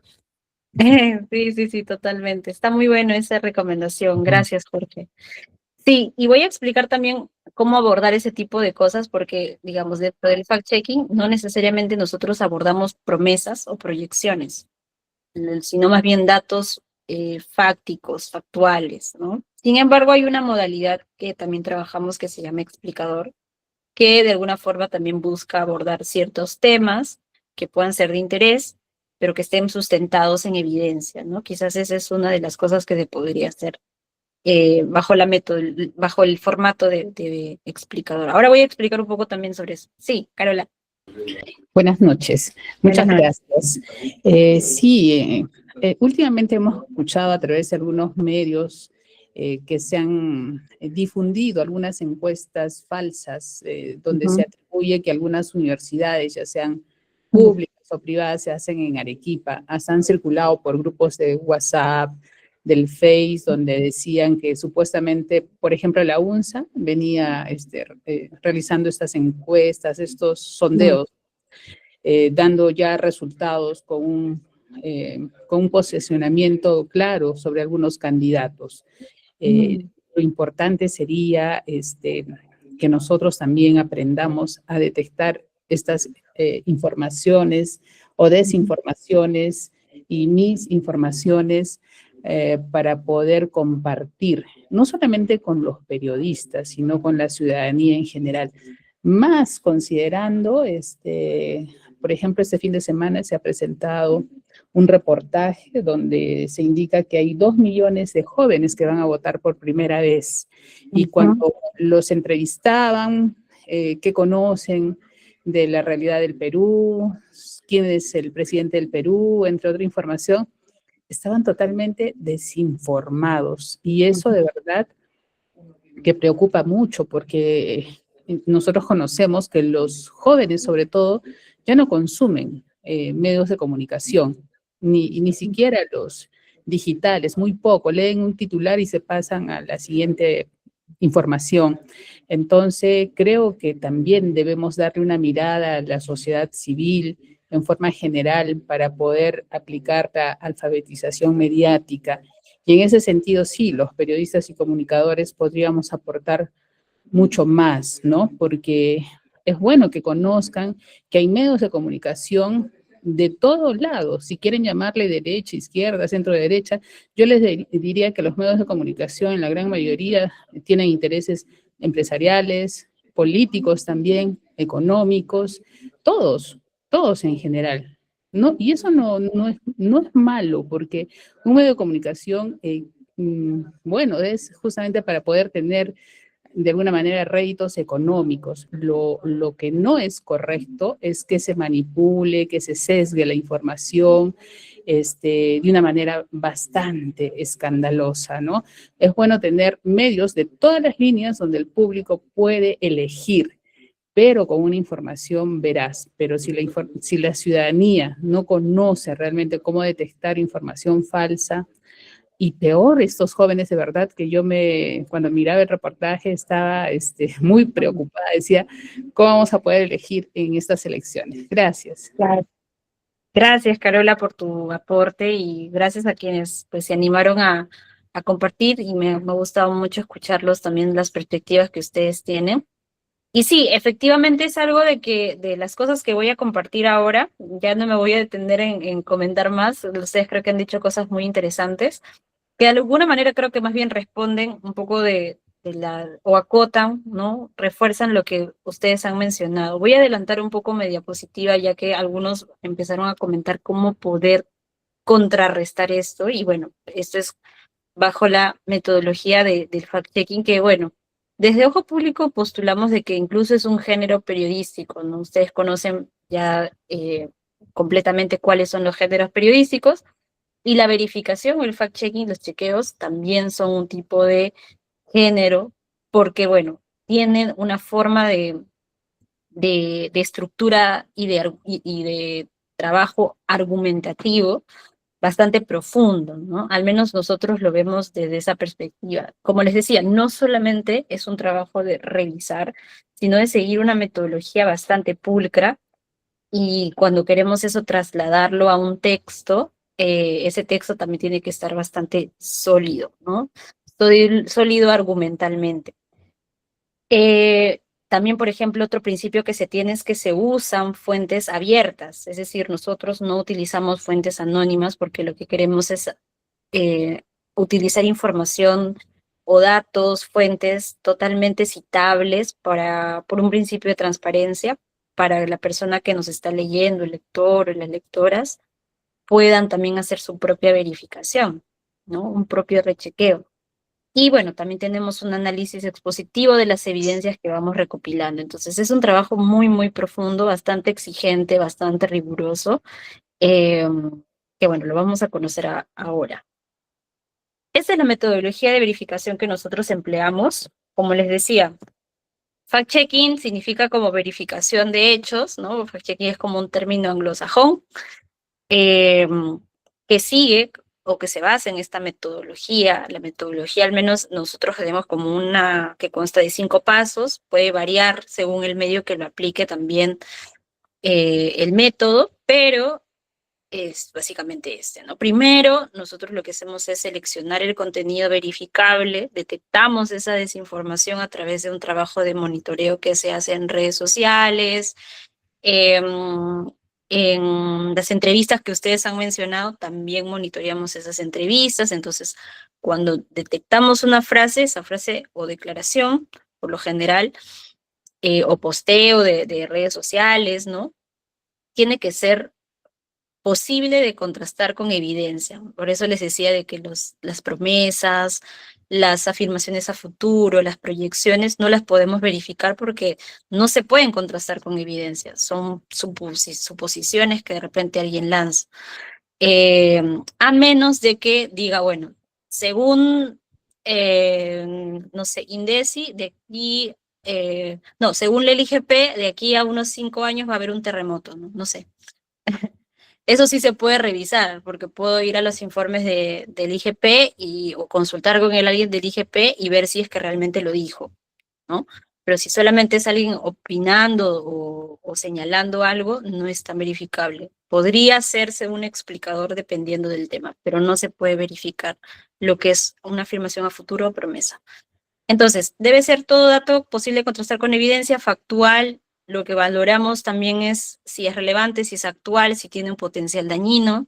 Sí, totalmente. Está muy bueno esa recomendación. Gracias, Jorge. Sí, y voy a explicar también cómo abordar ese tipo de cosas, porque, digamos, dentro del fact-checking, no necesariamente nosotros abordamos promesas o proyecciones, sino más bien datos fácticos, factuales, ¿no? Sin embargo, hay una modalidad que también trabajamos que se llama explicador, que de alguna forma también busca abordar ciertos temas que puedan ser de interés, pero que estén sustentados en evidencia, ¿no? Quizás esa es una de las cosas que se podría hacer bajo el formato de explicador. Ahora voy a explicar un poco también sobre eso. Sí, Carola. Buenas noches, muchas Buenas gracias. Últimamente hemos escuchado a través de algunos medios que se han difundido algunas encuestas falsas donde se atribuye que algunas universidades, ya sean públicas o privadas, se hacen en Arequipa. Hasta han circulado por grupos de WhatsApp, del Face, donde decían que supuestamente, por ejemplo, la UNSA venía realizando estas encuestas, estos sondeos, dando ya resultados con un posicionamiento claro sobre algunos candidatos. Lo importante sería que nosotros también aprendamos a detectar estas informaciones o desinformaciones y misinformaciones para poder compartir, no solamente con los periodistas, sino con la ciudadanía en general. Más considerando, por ejemplo, este fin de semana se ha presentado un reportaje donde se indica que hay 2 millones de jóvenes que van a votar por primera vez. Y cuando los entrevistaban, ¿qué conocen de la realidad del Perú? ¿Quién es el presidente del Perú? Entre otra información, estaban totalmente desinformados. Y eso de verdad que preocupa mucho porque nosotros conocemos que los jóvenes, sobre todo, ya no consumen medios de comunicación, ni siquiera los digitales, muy poco, leen un titular y se pasan a la siguiente información. Entonces, creo que también debemos darle una mirada a la sociedad civil en forma general para poder aplicar la alfabetización mediática. Y en ese sentido, sí, los periodistas y comunicadores podríamos aportar mucho más, ¿no? Porque es bueno que conozcan que hay medios de comunicación de todos lados. Si quieren llamarle derecha, izquierda, centro derecha, yo les diría que los medios de comunicación, en la gran mayoría, tienen intereses empresariales, políticos también, económicos, todos en general, ¿no? Y eso no es malo, porque un medio de comunicación, bueno, es justamente para poder tener de alguna manera réditos económicos. Lo que no es correcto es que se manipule, que se sesgue la información de una manera bastante escandalosa, ¿no? Es bueno tener medios de todas las líneas donde el público puede elegir, pero con una información veraz. Pero si la ciudadanía no conoce realmente cómo detectar información falsa, y peor, estos jóvenes de verdad que cuando miraba el reportaje estaba muy preocupada, decía, ¿cómo vamos a poder elegir en estas elecciones? Gracias. Claro. Gracias, Carola, por tu aporte y gracias a quienes pues, se animaron a compartir y me ha gustado mucho escucharlos también las perspectivas que ustedes tienen. Y sí, efectivamente es algo de las cosas que voy a compartir ahora, ya no me voy a detener en comentar más, ustedes creo que han dicho cosas muy interesantes, que de alguna manera creo que más bien responden un poco o acotan, ¿no? Refuerzan lo que ustedes han mencionado. Voy a adelantar un poco mi diapositiva, ya que algunos empezaron a comentar cómo poder contrarrestar esto, y bueno, esto es bajo la metodología del fact-checking, que bueno, desde Ojo Público postulamos de que incluso es un género periodístico, ¿no? Ustedes conocen ya completamente cuáles son los géneros periodísticos, y la verificación o el fact-checking, los chequeos, también son un tipo de género, porque bueno, tienen una forma de estructura y de trabajo argumentativo bastante profundo, ¿no? Al menos nosotros lo vemos desde esa perspectiva. Como les decía, no solamente es un trabajo de revisar, sino de seguir una metodología bastante pulcra, y cuando queremos eso trasladarlo a un texto, ese texto también tiene que estar bastante sólido, ¿no? Sólido argumentalmente. También, por ejemplo, otro principio que se tiene es que se usan fuentes abiertas, es decir, nosotros no utilizamos fuentes anónimas porque lo que queremos es utilizar información o datos, fuentes totalmente citables por un principio de transparencia, para la persona que nos está leyendo, el lector o las lectoras, puedan también hacer su propia verificación, ¿no? Un propio rechequeo. Y bueno, también tenemos un análisis expositivo de las evidencias que vamos recopilando. Entonces es un trabajo muy, muy profundo, bastante exigente, bastante riguroso, que bueno, lo vamos a conocer ahora. Esa es la metodología de verificación que nosotros empleamos. Como les decía, fact-checking significa como verificación de hechos, ¿no? Fact-checking es como un término anglosajón, que sigue o que se basa en esta metodología. La metodología, al menos nosotros tenemos como una que consta de 5 pasos, puede variar según el medio que lo aplique también el método, pero es básicamente este, ¿no? Primero, nosotros lo que hacemos es seleccionar el contenido verificable, detectamos esa desinformación a través de un trabajo de monitoreo que se hace en redes sociales, en las entrevistas que ustedes han mencionado, también monitoreamos esas entrevistas. Entonces, cuando detectamos una frase, esa frase o declaración, por lo general, o posteo de redes sociales, ¿no? Tiene que ser posible de contrastar con evidencia. Por eso les decía de que las promesas, las afirmaciones a futuro, las proyecciones, no las podemos verificar porque no se pueden contrastar con evidencia. Son suposiciones que de repente alguien lanza. A menos de que diga, bueno, según, no sé, INDECI, de aquí, no, según la IGP, de aquí a unos 5 años va a haber un terremoto, ¿no? No sé. Eso sí se puede revisar, porque puedo ir a los informes del IGP o consultar con alguien del IGP y ver si es que realmente lo dijo, ¿no? Pero si solamente es alguien opinando o señalando algo, no es tan verificable. Podría hacerse un explicador dependiendo del tema, pero no se puede verificar lo que es una afirmación a futuro o promesa. Entonces, debe ser todo dato posible de contrastar con evidencia factual. Lo que valoramos también es si es relevante, si es actual, si tiene un potencial dañino.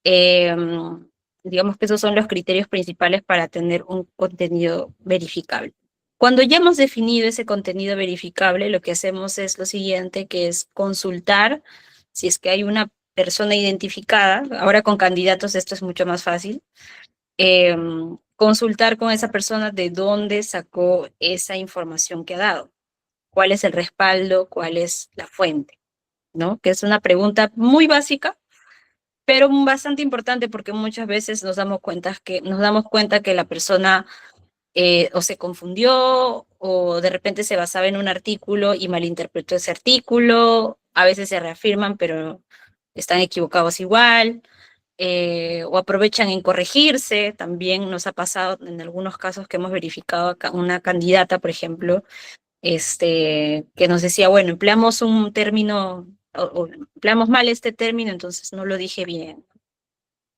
Digamos que esos son los criterios principales para tener un contenido verificable. Cuando ya hemos definido ese contenido verificable, lo que hacemos es lo siguiente, que es consultar si es que hay una persona identificada. Ahora con candidatos esto es mucho más fácil. Consultar con esa persona de dónde sacó esa información que ha dado. ¿Cuál es el respaldo? ¿Cuál es la fuente? ¿No? Que es una pregunta muy básica, pero bastante importante, porque muchas veces nos damos cuenta que la persona o se confundió o de repente se basaba en un artículo y malinterpretó ese artículo. A veces se reafirman, pero están equivocados igual. O aprovechan en corregirse. También nos ha pasado en algunos casos que hemos verificado acá una candidata, por ejemplo, que nos decía, bueno, empleamos un término, o empleamos mal este término, entonces no lo dije bien.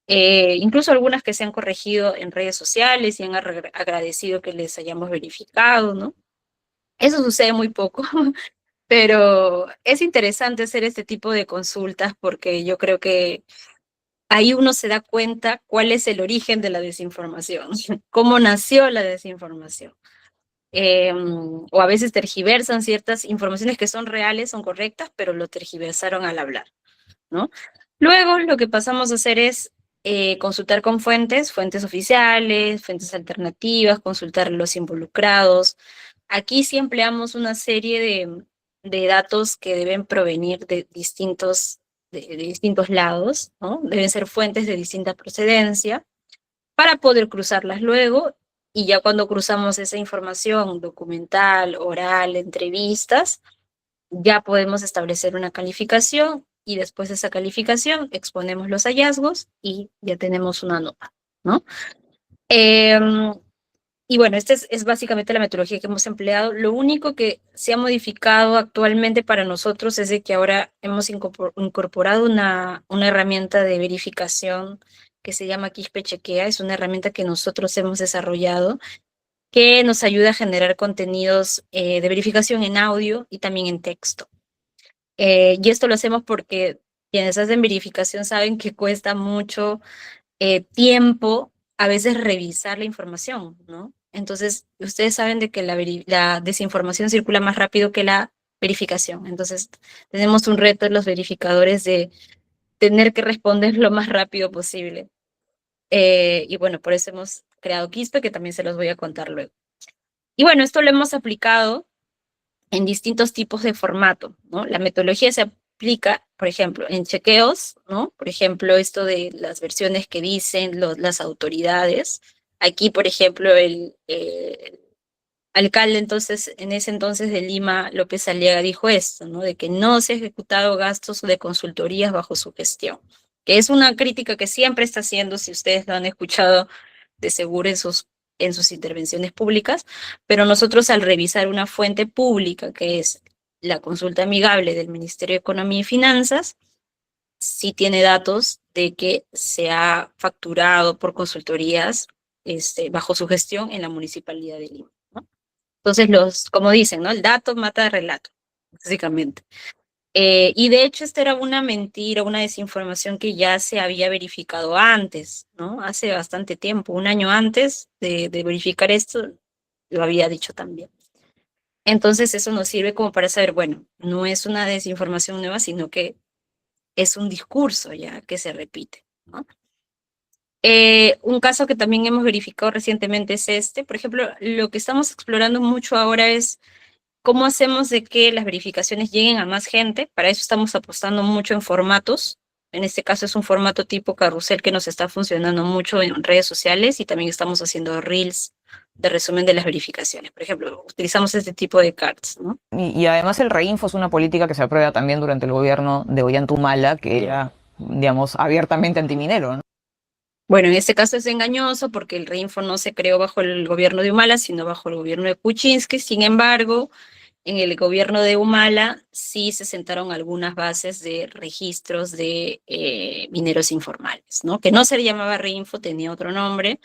Incluso algunas que se han corregido en redes sociales y han agradecido que les hayamos verificado, ¿no? Eso sucede muy poco, pero es interesante hacer este tipo de consultas porque yo creo que ahí uno se da cuenta cuál es el origen de la desinformación, cómo nació la desinformación. O a veces tergiversan ciertas informaciones que son reales, son correctas, pero lo tergiversaron al hablar, ¿no? Luego lo que pasamos a hacer es consultar con fuentes oficiales, fuentes alternativas, consultar a los involucrados. Aquí sí empleamos una serie de datos que deben provenir de distintos lados, ¿no? Deben ser fuentes de distinta procedencia para poder cruzarlas luego, y ya cuando cruzamos esa información documental, oral, entrevistas, ya podemos establecer una calificación, y después de esa calificación exponemos los hallazgos y ya tenemos una nota, ¿no? Y bueno, esta es básicamente la metodología que hemos empleado. Lo único que se ha modificado actualmente para nosotros es de que ahora hemos incorporado una herramienta de verificación que se llama Quispe Chequea. Es una herramienta que nosotros hemos desarrollado que nos ayuda a generar contenidos de verificación en audio y también en texto. Y esto lo hacemos porque quienes hacen verificación saben que cuesta mucho tiempo a veces revisar la información, ¿no? Entonces, ustedes saben de que la desinformación circula más rápido que la verificación. Entonces, tenemos un reto en los verificadores de tener que responder lo más rápido posible. Y bueno, por eso hemos creado Quispe, que también se los voy a contar luego. Y bueno, esto lo hemos aplicado en distintos tipos de formato, ¿no? La metodología se aplica, por ejemplo, en chequeos, ¿no? Por ejemplo, esto de las versiones que dicen las autoridades. Aquí, por ejemplo, el alcalde en ese entonces de Lima, López Aliaga, dijo esto, ¿no? De que no se han ejecutado gastos de consultorías bajo su gestión, que es una crítica que siempre está haciendo, si ustedes lo han escuchado de seguro en sus intervenciones públicas, pero nosotros al revisar una fuente pública, que es la consulta amigable del Ministerio de Economía y Finanzas, sí tiene datos de que se ha facturado por consultorías bajo su gestión en la Municipalidad de Lima, ¿no? Entonces, como dicen, ¿no? El dato mata el relato, básicamente. Y de hecho, esta era una mentira, una desinformación que ya se había verificado antes, ¿no? Hace bastante tiempo, un año antes de verificar esto, lo había dicho también. Entonces, eso nos sirve como para saber, bueno, no es una desinformación nueva, sino que es un discurso ya que se repite, ¿no? Un caso que también hemos verificado recientemente es por ejemplo, lo que estamos explorando mucho ahora es ¿cómo hacemos de que las verificaciones lleguen a más gente? Para eso estamos apostando mucho en formatos. En este caso es un formato tipo carrusel que nos está funcionando mucho en redes sociales, y también estamos haciendo reels de resumen de las verificaciones. Por ejemplo, utilizamos este tipo de cards, ¿no? Y además el reinfo es una política que se aprueba también durante el gobierno de Ollanta, que era, digamos, abiertamente antiminero, ¿no? Bueno, en este caso es engañoso porque el reinfo no se creó bajo el gobierno de Humala, sino bajo el gobierno de Kuczynski. Sin embargo, en el gobierno de Humala sí se sentaron algunas bases de registros de mineros informales, ¿no? Que no se le llamaba reinfo, tenía otro nombre,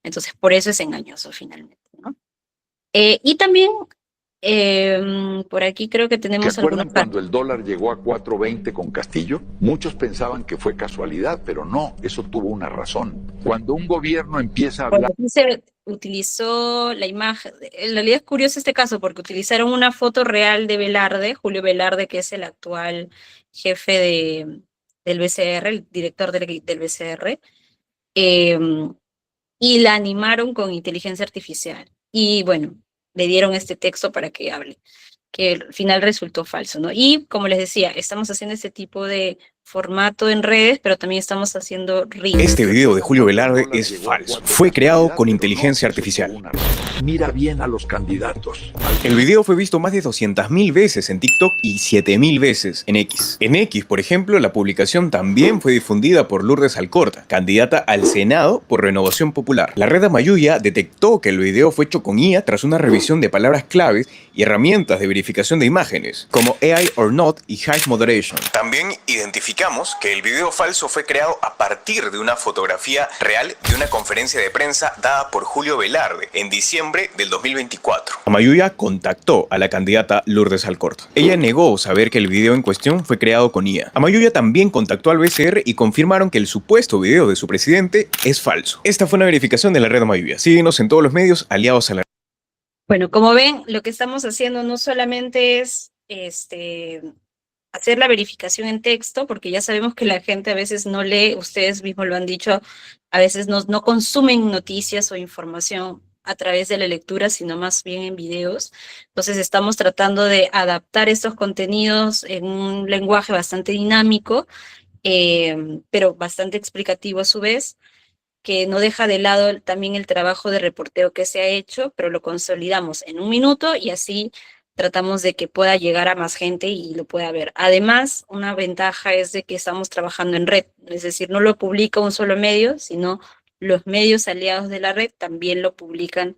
entonces por eso es engañoso finalmente, ¿no? Y también por aquí creo que tenemos ¿Se acuerdan algunos... cuando el dólar llegó a 4.20 con Castillo? Muchos pensaban que fue casualidad, pero no, eso tuvo una razón. Cuando un gobierno empieza a hablar... Bueno, aquí se utilizó la imagen, en realidad es curioso este caso porque utilizaron una foto real de Velarde, Julio Velarde, que es el actual jefe del BCR, el director del BCR, y la animaron con inteligencia artificial. Y bueno, le dieron este texto para que hable, que al final resultó falso, ¿no? Y como les decía, estamos haciendo este tipo de formato en redes, pero también estamos haciendo reels. Este video de Julio Velarde es falso. Fue creado con inteligencia artificial. Mira bien a los candidatos. El video fue visto más de 200.000 veces en TikTok y 7.000 veces en X. En X, por ejemplo, la publicación también fue difundida por Lourdes Alcorta, candidata al Senado por Renovación Popular. La red Amayuya detectó que el video fue hecho con IA tras una revisión de palabras claves y herramientas de verificación de imágenes, como AI or Not y Hash Moderation. También identificamos que el video falso fue creado a partir de una fotografía real de una conferencia de prensa dada por Julio Velarde en diciembre del 2024. Amayuya contactó a la candidata Lourdes Alcorta. Ella negó saber que el video en cuestión fue creado con IA. Amayuya también contactó al BCR y confirmaron que el supuesto video de su presidente es falso. Esta fue una verificación de la red Amayuya. Síguenos en todos los medios aliados a la red. Bueno, como ven, lo que estamos haciendo no solamente es hacer la verificación en texto, porque ya sabemos que la gente a veces no lee, ustedes mismos lo han dicho, a veces no consumen noticias o información a través de la lectura, sino más bien en videos. Entonces estamos tratando de adaptar estos contenidos en un lenguaje bastante dinámico, pero bastante explicativo a su vez, que no deja de lado también el trabajo de reporteo que se ha hecho, pero lo consolidamos en un minuto y así tratamos de que pueda llegar a más gente y lo pueda ver. Además, una ventaja es de que estamos trabajando en red, es decir, no lo publica un solo medio, sino los medios aliados de la red también lo publican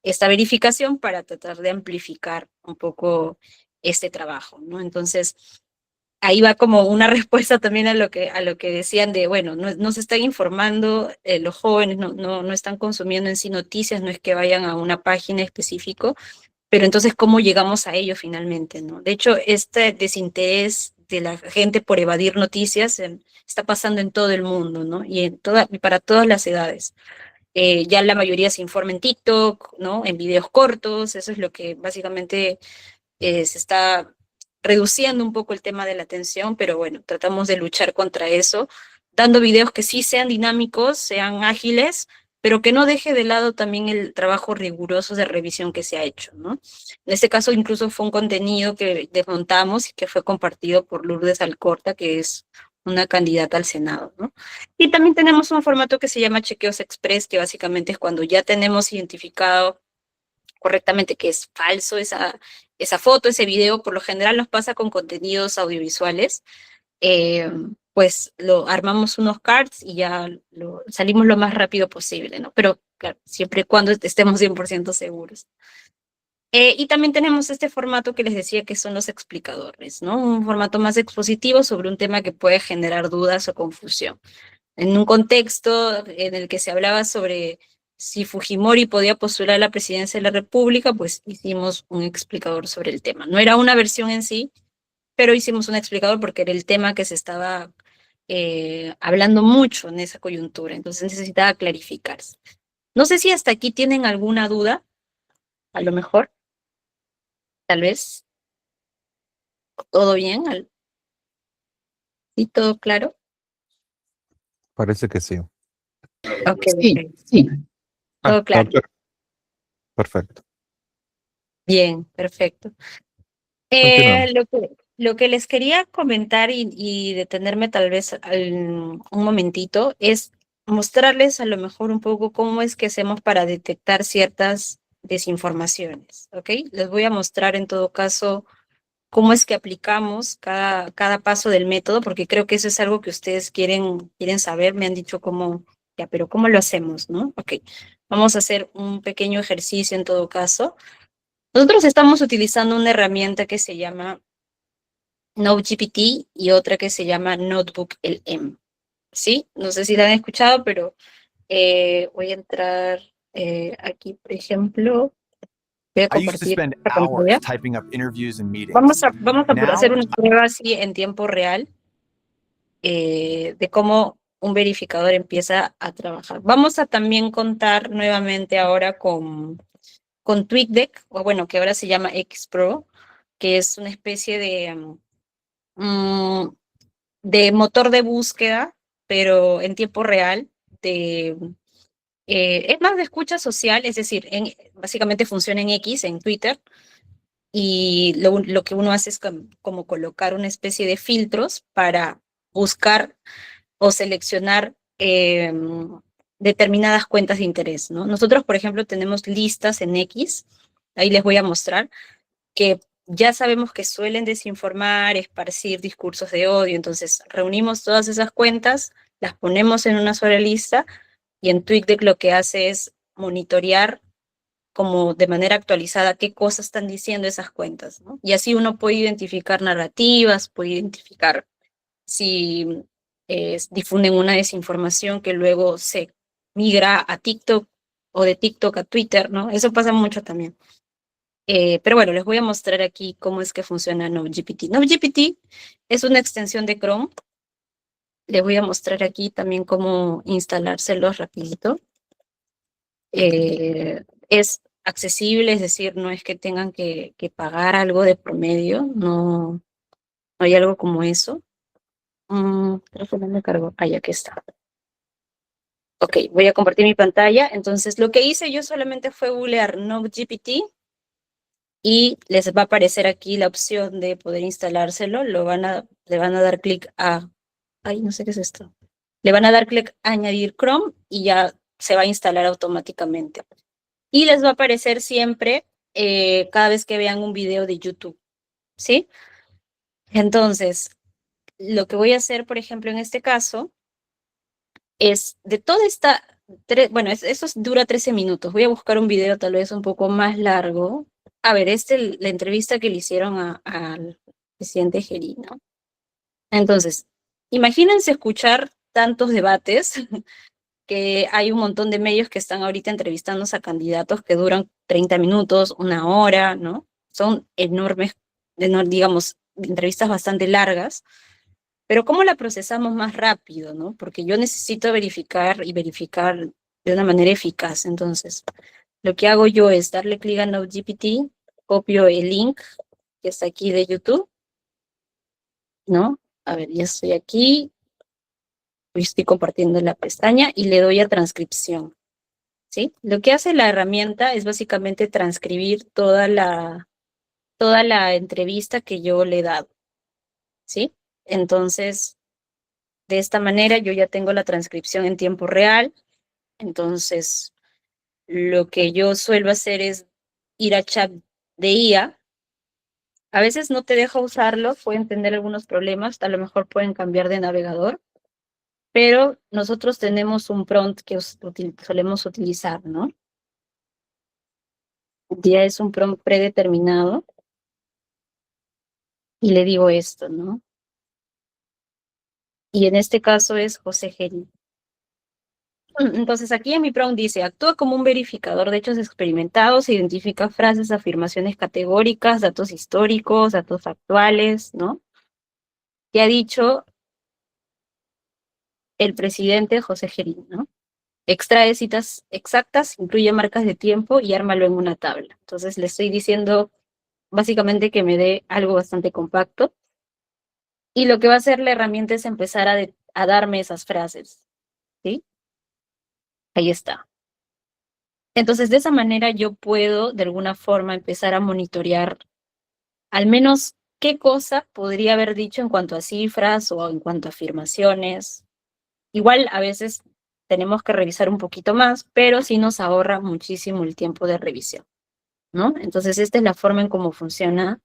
esta verificación para tratar de amplificar un poco este trabajo, ¿no? Entonces, ahí va como una respuesta también a lo que decían de, bueno, no se están informando, los jóvenes no están consumiendo en sí noticias, no es que vayan a una página específica, pero entonces, ¿cómo llegamos a ello finalmente, no? De hecho, este desinterés de la gente por evadir noticias está pasando en todo el mundo, ¿no? Y para todas las edades. Ya la mayoría se informa en TikTok, ¿no? En videos cortos, eso es lo que básicamente se está reduciendo un poco el tema de la atención, pero bueno, tratamos de luchar contra eso, dando videos que sí sean dinámicos, sean ágiles, pero que no deje de lado también el trabajo riguroso de revisión que se ha hecho, ¿no? En este caso incluso fue un contenido que desmontamos y que fue compartido por Lourdes Alcorta, que es una candidata al Senado, ¿no? Y también tenemos un formato que se llama Chequeos Express, que básicamente es cuando ya tenemos identificado correctamente que es falso esa foto, ese video. Por lo general nos pasa con contenidos audiovisuales, pues armamos unos cards y ya salimos lo más rápido posible, ¿no? Pero claro, siempre y cuando estemos 100% seguros. Y también tenemos este formato que les decía que son los explicadores, ¿no? Un formato más expositivo sobre un tema que puede generar dudas o confusión. En un contexto en el que se hablaba sobre si Fujimori podía postular a la presidencia de la República, pues hicimos un explicador sobre el tema. No era una versión en sí, pero hicimos un explicador porque era el tema que se estaba hablando mucho en esa coyuntura, entonces necesitaba clarificarse. No sé si hasta aquí tienen alguna duda, a lo mejor, tal vez. ¿Todo bien? ¿Sí? ¿Todo claro? Parece que sí. Ok, Sí. Todo claro. Perfecto. Bien, perfecto. Continuamos. Lo que les quería comentar y detenerme tal vez un momentito es mostrarles a lo mejor un poco cómo es que hacemos para detectar ciertas desinformaciones, ¿ok? Les voy a mostrar en todo caso cómo es que aplicamos cada paso del método, porque creo que eso es algo que ustedes quieren saber, me han dicho cómo, ya, pero ¿cómo lo hacemos, no? Ok, vamos a hacer un pequeño ejercicio en todo caso. Nosotros estamos utilizando una herramienta que se llama NoteGPT y otra que se llama NotebookLM, ¿sí? No sé si la han escuchado, pero voy a entrar aquí, por ejemplo. Voy a compartir la pantalla. Vamos a hacer una prueba así en tiempo real de cómo un verificador empieza a trabajar. Vamos a también contar nuevamente ahora con TweetDeck, o bueno, que ahora se llama XPro, que es una especie de motor de búsqueda, pero en tiempo real, es más de escucha social, es decir, básicamente funciona en X, en Twitter, y lo que uno hace es como colocar una especie de filtros para buscar o seleccionar determinadas cuentas de interés, ¿no? Nosotros, por ejemplo, tenemos listas en X, ahí les voy a mostrar, que ya sabemos que suelen desinformar, esparcir discursos de odio, entonces reunimos todas esas cuentas, las ponemos en una sola lista, y en TweetDeck lo que hace es monitorear como de manera actualizada qué cosas están diciendo esas cuentas, ¿no? Y así uno puede identificar narrativas, puede identificar si difunden una desinformación que luego se migra a TikTok o de TikTok a Twitter, ¿no? Eso pasa mucho también. Pero bueno, les voy a mostrar aquí cómo es que funciona NoteGPT. NoteGPT es una extensión de Chrome. Les voy a mostrar aquí también cómo instalárselos rapidito. Es accesible, es decir, no es que tengan que pagar algo de promedio, no, Hay algo como eso. Creo que no me cargó. Ah, ya que está. Ok, voy a compartir mi pantalla. Entonces, lo que hice yo solamente fue googlear NodeGPT y les va a aparecer aquí la opción de poder instalárselo. Le van a dar clic a... Ay, no sé qué es esto. Le van a dar clic a añadir Chrome y ya se va a instalar automáticamente. Y les va a aparecer siempre cada vez que vean un video de YouTube, ¿sí? Entonces, lo que voy a hacer, por ejemplo, en este caso, es de toda esta... Bueno, eso dura 13 minutos. Voy a buscar un video tal vez un poco más largo. A ver, la entrevista que le hicieron al presidente Geri, ¿no? Entonces, imagínense escuchar tantos debates que hay un montón de medios que están ahorita entrevistando a candidatos que duran 30 minutos, una hora, ¿no? Son enormes, digamos, entrevistas bastante largas, pero ¿cómo la procesamos más rápido, no? Porque yo necesito verificar de una manera eficaz. Entonces, lo que hago yo es darle clic a NodeGPT, copio el link que está aquí de YouTube, ¿no? A ver, ya estoy aquí, estoy compartiendo la pestaña y le doy a transcripción, ¿sí? Lo que hace la herramienta es básicamente transcribir toda la entrevista que yo le he dado, ¿sí? Entonces, de esta manera yo ya tengo la transcripción en tiempo real. Entonces, lo que yo suelo hacer es ir a chat de IA. A veces no te deja usarlo, pueden tener algunos problemas, a lo mejor pueden cambiar de navegador, pero nosotros tenemos un prompt que solemos utilizar, ¿no? Ya es un prompt predeterminado. Y le digo esto, ¿no? Y en este caso es José Geri. Entonces aquí en mi prompt dice, actúa como un verificador de hechos experimentados, identifica frases, afirmaciones categóricas, datos históricos, datos actuales, ¿no? Que ha dicho el presidente José Geri, ¿no? Extrae citas exactas, incluye marcas de tiempo y ármalo en una tabla. Entonces le estoy diciendo básicamente que me dé algo bastante compacto. Y lo que va a hacer la herramienta es empezar a darme esas frases, ¿sí? Ahí está. Entonces, de esa manera yo puedo, de alguna forma, empezar a monitorear al menos qué cosa podría haber dicho en cuanto a cifras o en cuanto a afirmaciones. Igual, a veces tenemos que revisar un poquito más, pero sí nos ahorra muchísimo el tiempo de revisión, ¿no? Entonces, esta es la forma en cómo funciona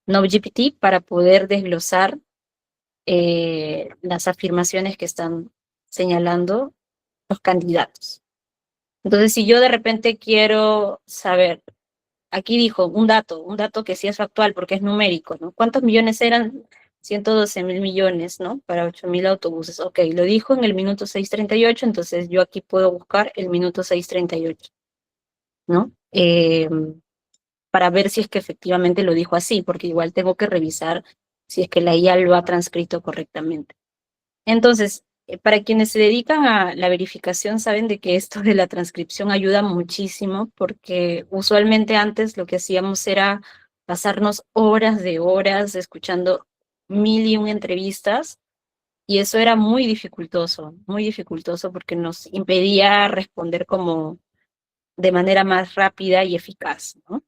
NodeGPT para poder desglosar las afirmaciones que están señalando los candidatos. Entonces, si yo de repente quiero saber, aquí dijo un dato que sí es factual porque es numérico, ¿no? ¿Cuántos millones eran? 112.000 millones, ¿no? Para 8.000 autobuses. Ok, lo dijo en el minuto 6:38, entonces yo aquí puedo buscar el minuto 6:38, ¿no? Para ver si es que efectivamente lo dijo así, porque igual tengo que revisar si es que la IA lo ha transcrito correctamente. Entonces, para quienes se dedican a la verificación saben de que esto de la transcripción ayuda muchísimo porque usualmente antes lo que hacíamos era pasarnos horas de horas escuchando 1001 entrevistas y eso era muy dificultoso porque nos impedía responder como de manera más rápida y eficaz, ¿no?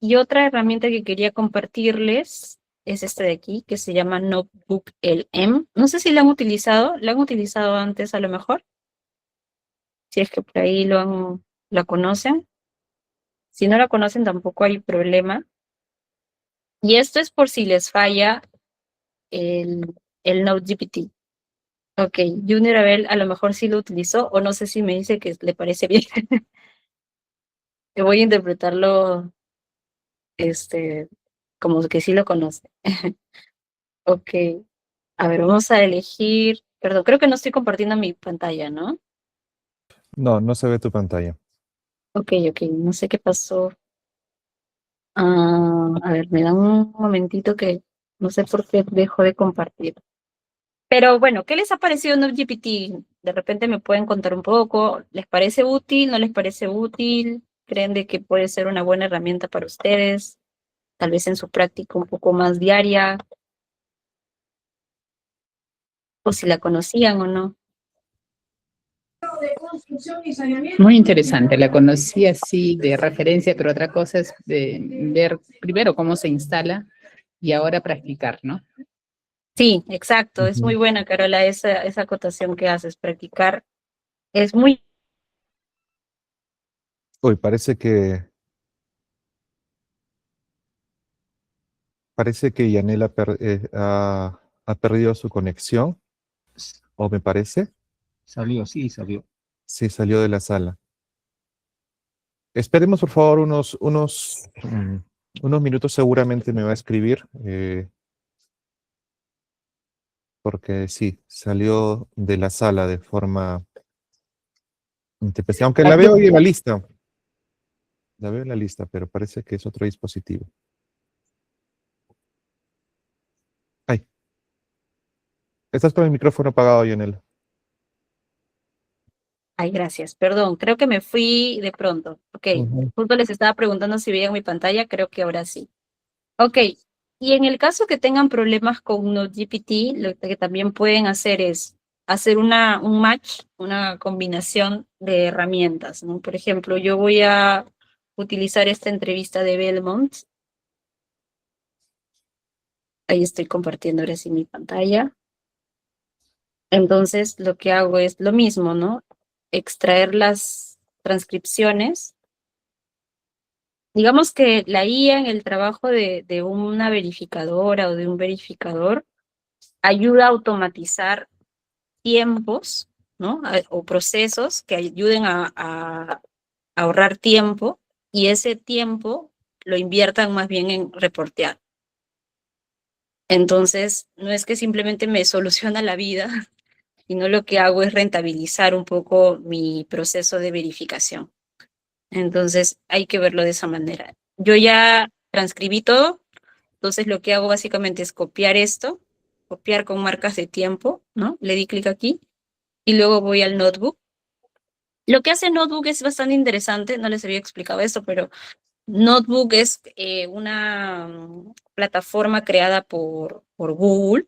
Y otra herramienta que quería compartirles es esta de aquí, que se llama Notebook LM. No sé si la han utilizado antes a lo mejor. Si es que por ahí la conocen. Si no la conocen tampoco hay problema. Y esto es por si les falla el NodeGPT. Ok, Junior Abel a lo mejor sí lo utilizó, o no sé si me dice que le parece bien. Te voy a interpretarlo como que sí lo conoce. Ok, a ver, vamos a elegir, perdón, creo que no estoy compartiendo mi pantalla, ¿no? No, no se ve tu pantalla. Ok, no sé qué pasó. A ver, me dan un momentito que no sé por qué dejo de compartir. Pero bueno, ¿qué les ha parecido NodeGPT? De repente me pueden contar un poco. ¿Les parece útil? ¿No les parece útil? ¿Creen de que puede ser una buena herramienta para ustedes? tal vez en su práctica un poco más diaria, o si la conocían o no. Muy interesante, la conocí así de referencia, pero otra cosa es ver primero cómo se instala y ahora practicar, ¿no? Sí, exacto, es muy buena, Carola, esa acotación que haces, practicar es muy... Uy, parece que Yanela ha perdido su conexión, o me parece. Salió, sí, salió. Sí, salió de la sala. Esperemos, por favor, unos minutos, seguramente me va a escribir, porque sí, salió de la sala de forma intempestiva, aunque la veo ahí en la lista. La veo en la lista, pero parece que es otro dispositivo. Ay. Estás con el micrófono apagado, Yanela. Ay, gracias, perdón, creo que me fui de pronto. Ok, justo les estaba preguntando si veían mi pantalla, creo que ahora sí. Ok, y en el caso que tengan problemas con NoteGPT, lo que también pueden hacer es hacer un match, una combinación de herramientas, ¿no? Por ejemplo, yo voy a utilizar esta entrevista de Belmont. Ahí estoy compartiendo ahora sí mi pantalla. Entonces, lo que hago es lo mismo, ¿no? Extraer las transcripciones. Digamos que la IA en el trabajo de una verificadora o de un verificador ayuda a automatizar tiempos, ¿no? O procesos que ayuden a ahorrar tiempo, y ese tiempo lo inviertan más bien en reportear. Entonces, no es que simplemente me soluciona la vida, sino lo que hago es rentabilizar un poco mi proceso de verificación. Entonces, hay que verlo de esa manera. Yo ya transcribí todo, entonces lo que hago básicamente es copiar esto, copiar con marcas de tiempo, ¿no? Le di clic aquí y luego voy al notebook. Lo que hace Notebook es bastante interesante, no les había explicado esto, pero Notebook es una plataforma creada por Google.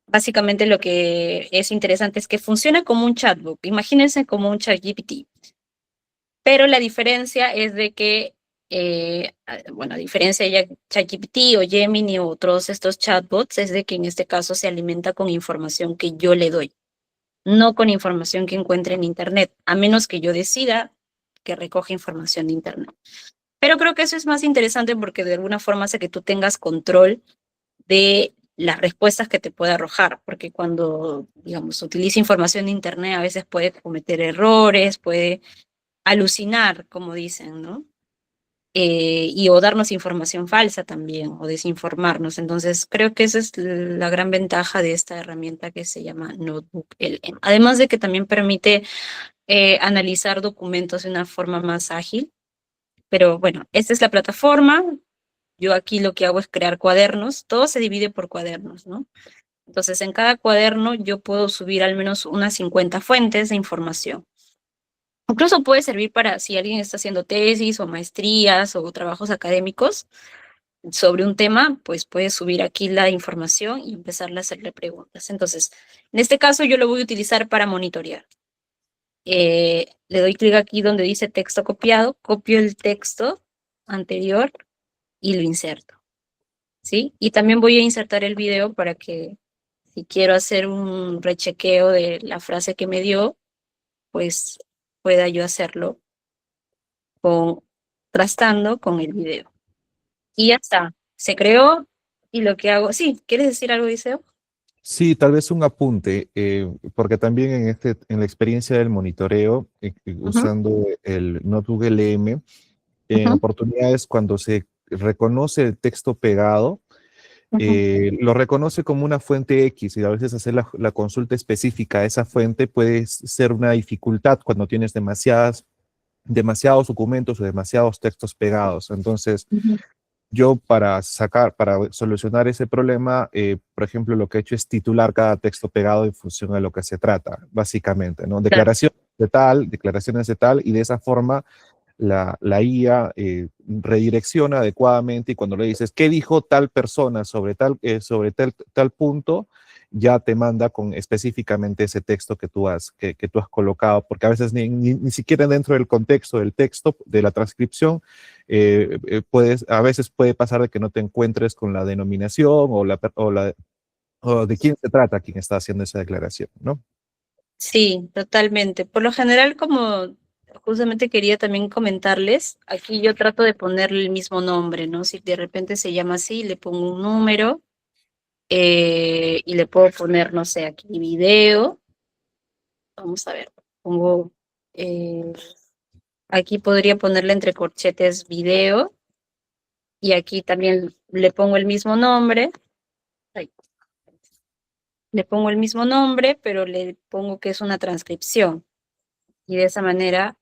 Básicamente lo que es interesante es que funciona como un chatbot, imagínense como un ChatGPT. Pero la diferencia es de que, bueno, a diferencia de ChatGPT o Gemini o todos estos chatbots, es de que en este caso se alimenta con información que yo le doy, no con información que encuentre en Internet, a menos que yo decida que recoge información de Internet. Pero creo que eso es más interesante porque de alguna forma hace que tú tengas control de las respuestas que te puede arrojar, porque cuando, digamos, utiliza información de Internet a veces puede cometer errores, puede alucinar, como dicen, ¿no? Y o darnos información falsa también, o desinformarnos. Entonces, creo que esa es la gran ventaja de esta herramienta que se llama Notebook LM. Además de que también permite analizar documentos de una forma más ágil. Pero bueno, esta es la plataforma. Yo aquí lo que hago es crear cuadernos. Todo se divide por cuadernos, ¿no? Entonces, en cada cuaderno yo puedo subir al menos unas 50 fuentes de información. Incluso puede servir para si alguien está haciendo tesis o maestrías o trabajos académicos sobre un tema, pues puede subir aquí la información y empezar a hacerle preguntas. Entonces, en este caso yo lo voy a utilizar para monitorear. Le doy clic aquí donde dice texto copiado, copio el texto anterior y lo inserto, ¿sí? Y también voy a insertar el video para que si quiero hacer un rechequeo de la frase que me dio, pues pueda yo hacerlo contrastando con el video. Y ya está, se creó y lo que hago... Sí, ¿quieres decir algo, Iseo? Sí, tal vez un apunte, porque también en la experiencia del monitoreo, usando el Notebook LM, en oportunidades cuando se reconoce el texto pegado, lo reconoce como una fuente X, y a veces hacer la consulta específica a esa fuente puede ser una dificultad cuando tienes demasiados documentos o demasiados textos pegados. Entonces, yo para solucionar ese problema, por ejemplo, lo que he hecho es titular cada texto pegado en función de lo que se trata, básicamente, ¿no? Declaraciones de tal, y de esa forma la IA redirecciona adecuadamente y cuando le dices, ¿qué dijo tal persona sobre tal punto? Ya te manda con específicamente ese texto que tú has colocado, porque a veces ni siquiera dentro del contexto del texto, de la transcripción, a veces puede pasar de que no te encuentres con la denominación o de quién se trata quien está haciendo esa declaración, ¿no? Sí, totalmente. Por lo general, como justamente quería también comentarles, aquí yo trato de ponerle el mismo nombre, ¿no? Si de repente se llama así, le pongo un número y le puedo poner, no sé, aquí video. Vamos a ver, pongo, aquí podría ponerle entre corchetes video y aquí también le pongo el mismo nombre. Ay, le pongo el mismo nombre, pero le pongo que es una transcripción. Y de esa manera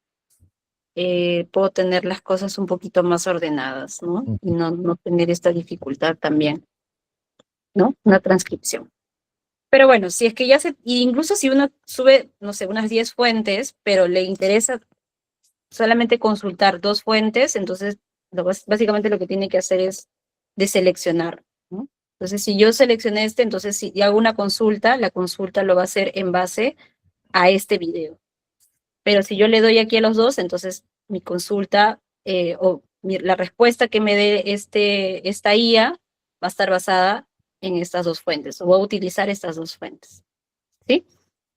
puedo tener las cosas un poquito más ordenadas, ¿no? Y no tener esta dificultad también, ¿no? Una transcripción. Pero bueno, si es que incluso si uno sube, no sé, unas 10 fuentes, pero le interesa solamente consultar 2 fuentes, entonces básicamente lo que tiene que hacer es deseleccionar, ¿no? Entonces, si yo seleccioné entonces si hago una consulta, la consulta lo va a hacer en base a este video. Pero si yo le doy aquí a los dos, entonces mi consulta la respuesta que me dé esta IA va a estar basada en estas 2 fuentes, o voy a utilizar estas 2 fuentes, ¿sí?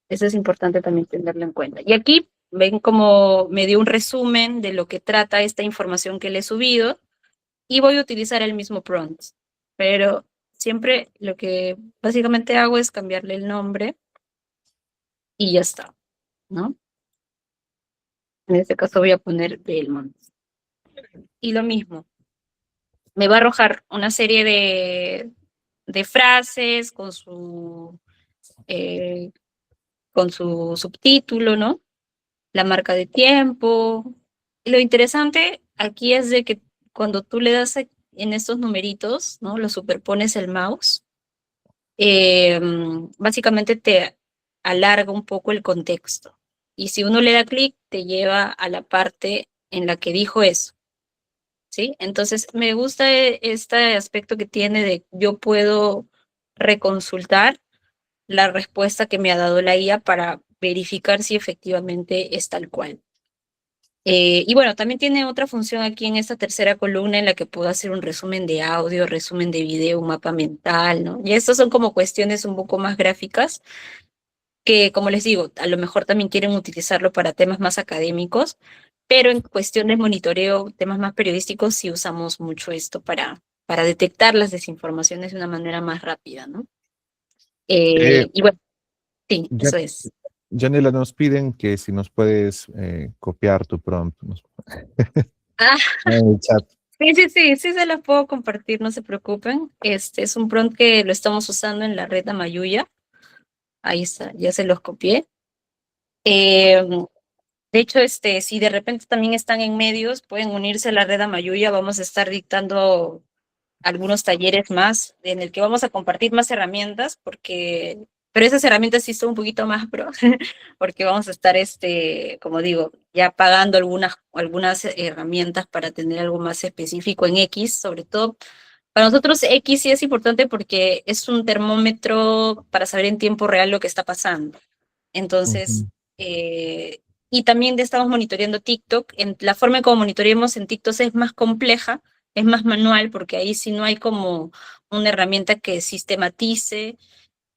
Eso es importante también tenerlo en cuenta. Y aquí ven como me dio un resumen de lo que trata esta información que le he subido, y voy a utilizar el mismo prompt, pero siempre lo que básicamente hago es cambiarle el nombre y ya está, ¿no? En este caso voy a poner Belmont. Y lo mismo, me va a arrojar una serie de frases con su subtítulo, ¿no? La marca de tiempo. Y lo interesante aquí es de que cuando tú le das en estos numeritos, ¿no? Lo superpones el mouse, básicamente te alarga un poco el contexto. Y si uno le da clic, te lleva a la parte en la que dijo eso, ¿sí? Entonces, me gusta este aspecto que tiene de yo puedo reconsultar la respuesta que me ha dado la IA para verificar si efectivamente es tal cual. Y bueno, también tiene otra función aquí en esta tercera columna en la que puedo hacer un resumen de audio, resumen de video, un mapa mental, ¿no? Y estas son como cuestiones un poco más gráficas que, como les digo, a lo mejor también quieren utilizarlo para temas más académicos, pero en cuestión de monitoreo, temas más periodísticos, sí usamos mucho esto para detectar las desinformaciones de una manera más rápida, ¿no? Y bueno, sí, Ya, eso es. Janela, nos piden que si nos puedes copiar tu prompt Ah, en el chat. sí se las puedo compartir, no se preocupen. Este es un prompt que lo estamos usando en la red Amayuya. Ahí está, ya se los copié. De hecho, si de repente también están en medios, pueden unirse a la red Amayuya. Vamos a estar dictando algunos talleres más en el que vamos a compartir más herramientas, pero esas herramientas sí son un poquito más pro, porque vamos a estar, como digo, ya pagando algunas herramientas para tener algo más específico en X, sobre todo. Para nosotros X sí es importante porque es un termómetro para saber en tiempo real lo que está pasando. Entonces, y también estamos monitoreando TikTok. La forma en cómo monitoreamos en TikTok es más compleja, es más manual, porque ahí sí no hay como una herramienta que sistematice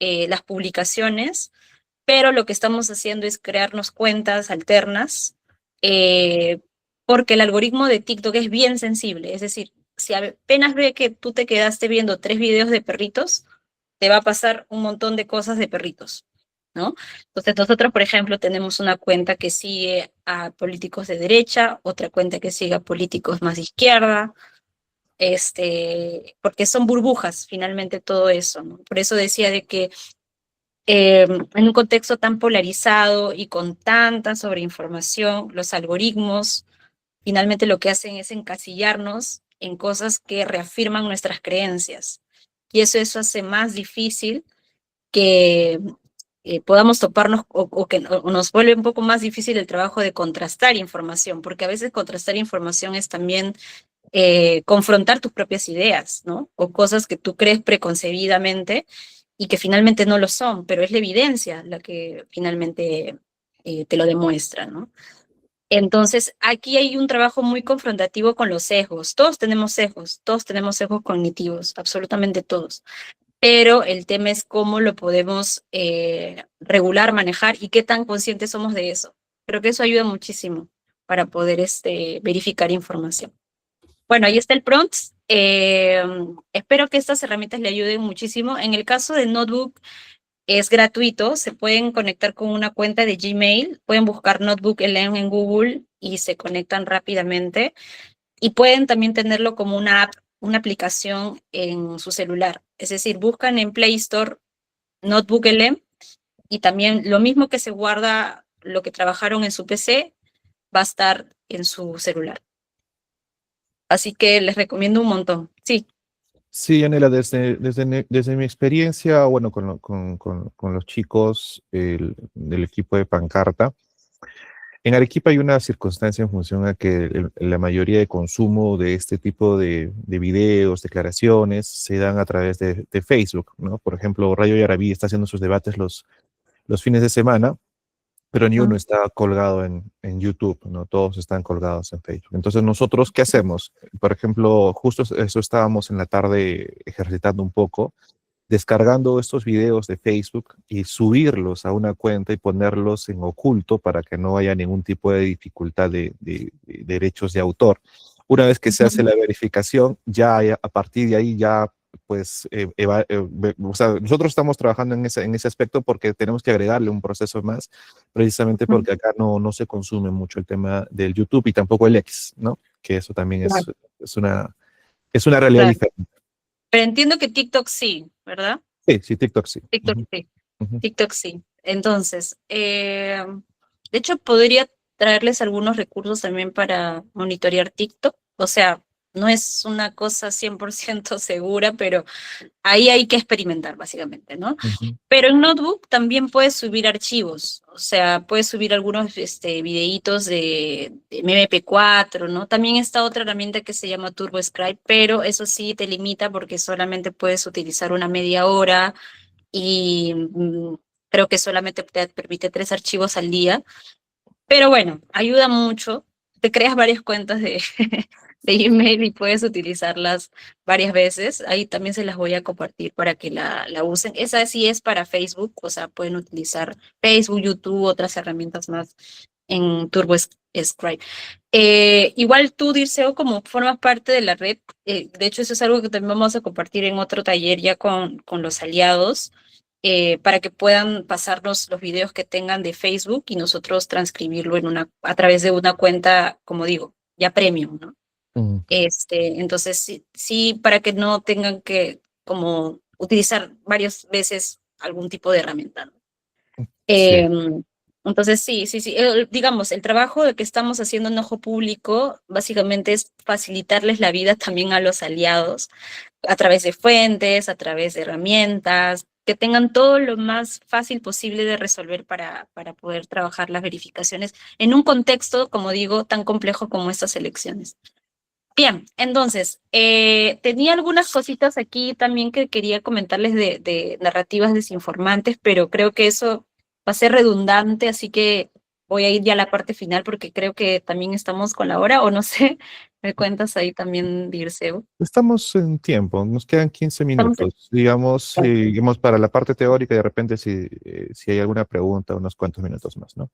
las publicaciones, pero lo que estamos haciendo es crearnos cuentas alternas, porque el algoritmo de TikTok es bien sensible, es decir, si apenas ve que tú te quedaste viendo 3 videos de perritos, te va a pasar un montón de cosas de perritos, ¿no? Entonces nosotros, por ejemplo, tenemos una cuenta que sigue a políticos de derecha, otra cuenta que sigue a políticos más de izquierda, porque son burbujas finalmente todo eso, ¿no? Por eso decía de que en un contexto tan polarizado y con tanta sobreinformación, los algoritmos finalmente lo que hacen es encasillarnos en cosas que reafirman nuestras creencias. Y eso hace más difícil que podamos toparnos o nos vuelve un poco más difícil el trabajo de contrastar información, porque a veces contrastar información es también confrontar tus propias ideas, ¿no? O cosas que tú crees preconcebidamente y que finalmente no lo son, pero es la evidencia la que finalmente te lo demuestra, ¿no? Entonces, aquí hay un trabajo muy confrontativo con los sesgos. Todos tenemos sesgos cognitivos, absolutamente todos. Pero el tema es cómo lo podemos regular, manejar y qué tan conscientes somos de eso. Creo que eso ayuda muchísimo para poder verificar información. Bueno, ahí está el prompt. Espero que estas herramientas le ayuden muchísimo. En el caso de Notebook, es gratuito, se pueden conectar con una cuenta de Gmail, pueden buscar Notebook LM en Google y se conectan rápidamente. Y pueden también tenerlo como una app, una aplicación en su celular. Es decir, buscan en Play Store Notebook LM y también lo mismo que se guarda lo que trabajaron en su PC va a estar en su celular. Así que les recomiendo un montón. Sí. Sí, Yanela, desde mi experiencia, bueno, con los chicos del equipo de Pancarta, en Arequipa hay una circunstancia en función a que la mayoría de consumo de este tipo de videos, declaraciones, se dan a través de Facebook, ¿no? Por ejemplo, Rayo Yarabí está haciendo sus debates los fines de semana, pero ni uno está colgado en YouTube, ¿no? Todos están colgados en Facebook. Entonces, ¿nosotros qué hacemos? Por ejemplo, justo eso estábamos en la tarde ejercitando un poco, descargando estos videos de Facebook y subirlos a una cuenta y ponerlos en oculto para que no haya ningún tipo de dificultad de derechos de autor. Una vez que se hace la verificación, ya a partir de ahí ya pues, o sea, nosotros estamos trabajando en ese aspecto porque tenemos que agregarle un proceso más, precisamente porque acá no se consume mucho el tema del YouTube y tampoco el X, ¿no? Que eso también es una realidad diferente. Pero entiendo que TikTok sí, ¿verdad? Sí, TikTok sí. TikTok sí. TikTok sí. Entonces, de hecho, podría traerles algunos recursos también para monitorear TikTok. O sea, no es una cosa 100% segura, pero ahí hay que experimentar, básicamente, ¿no? Pero en Notebook también puedes subir archivos, o sea, puedes subir algunos videitos de MP4, ¿no? También está otra herramienta que se llama TurboScribe, pero eso sí te limita porque solamente puedes utilizar una media hora y creo que solamente te permite 3 archivos al día. Pero bueno, ayuda mucho. Te creas varias cuentas de Gmail y puedes utilizarlas varias veces. Ahí también se las voy a compartir para que la usen. Esa sí es para Facebook, o sea, pueden utilizar Facebook, YouTube, otras herramientas más en TurboScribe. Igual tú, Dirceo, como formas parte de la red, de hecho eso es algo que también vamos a compartir en otro taller ya con los aliados, para que puedan pasarnos los videos que tengan de Facebook y nosotros transcribirlo a través de una cuenta, como digo, ya premium, ¿no? Entonces, sí, para que no tengan que como utilizar varias veces algún tipo de herramienta, ¿no? Entonces, sí. Digamos, el trabajo que estamos haciendo en Ojo Público básicamente es facilitarles la vida también a los aliados a través de fuentes, a través de herramientas, que tengan todo lo más fácil posible de resolver para poder trabajar las verificaciones en un contexto, como digo, tan complejo como estas elecciones. Bien, entonces, tenía algunas cositas aquí también que quería comentarles de narrativas desinformantes, pero creo que eso va a ser redundante, así que voy a ir ya a la parte final porque creo que también estamos con la hora, o no sé, me cuentas ahí también, Dirceu. Estamos en tiempo, nos quedan 15 minutos, digamos, para la parte teórica y de repente si hay alguna pregunta, unos cuantos minutos más, ¿no?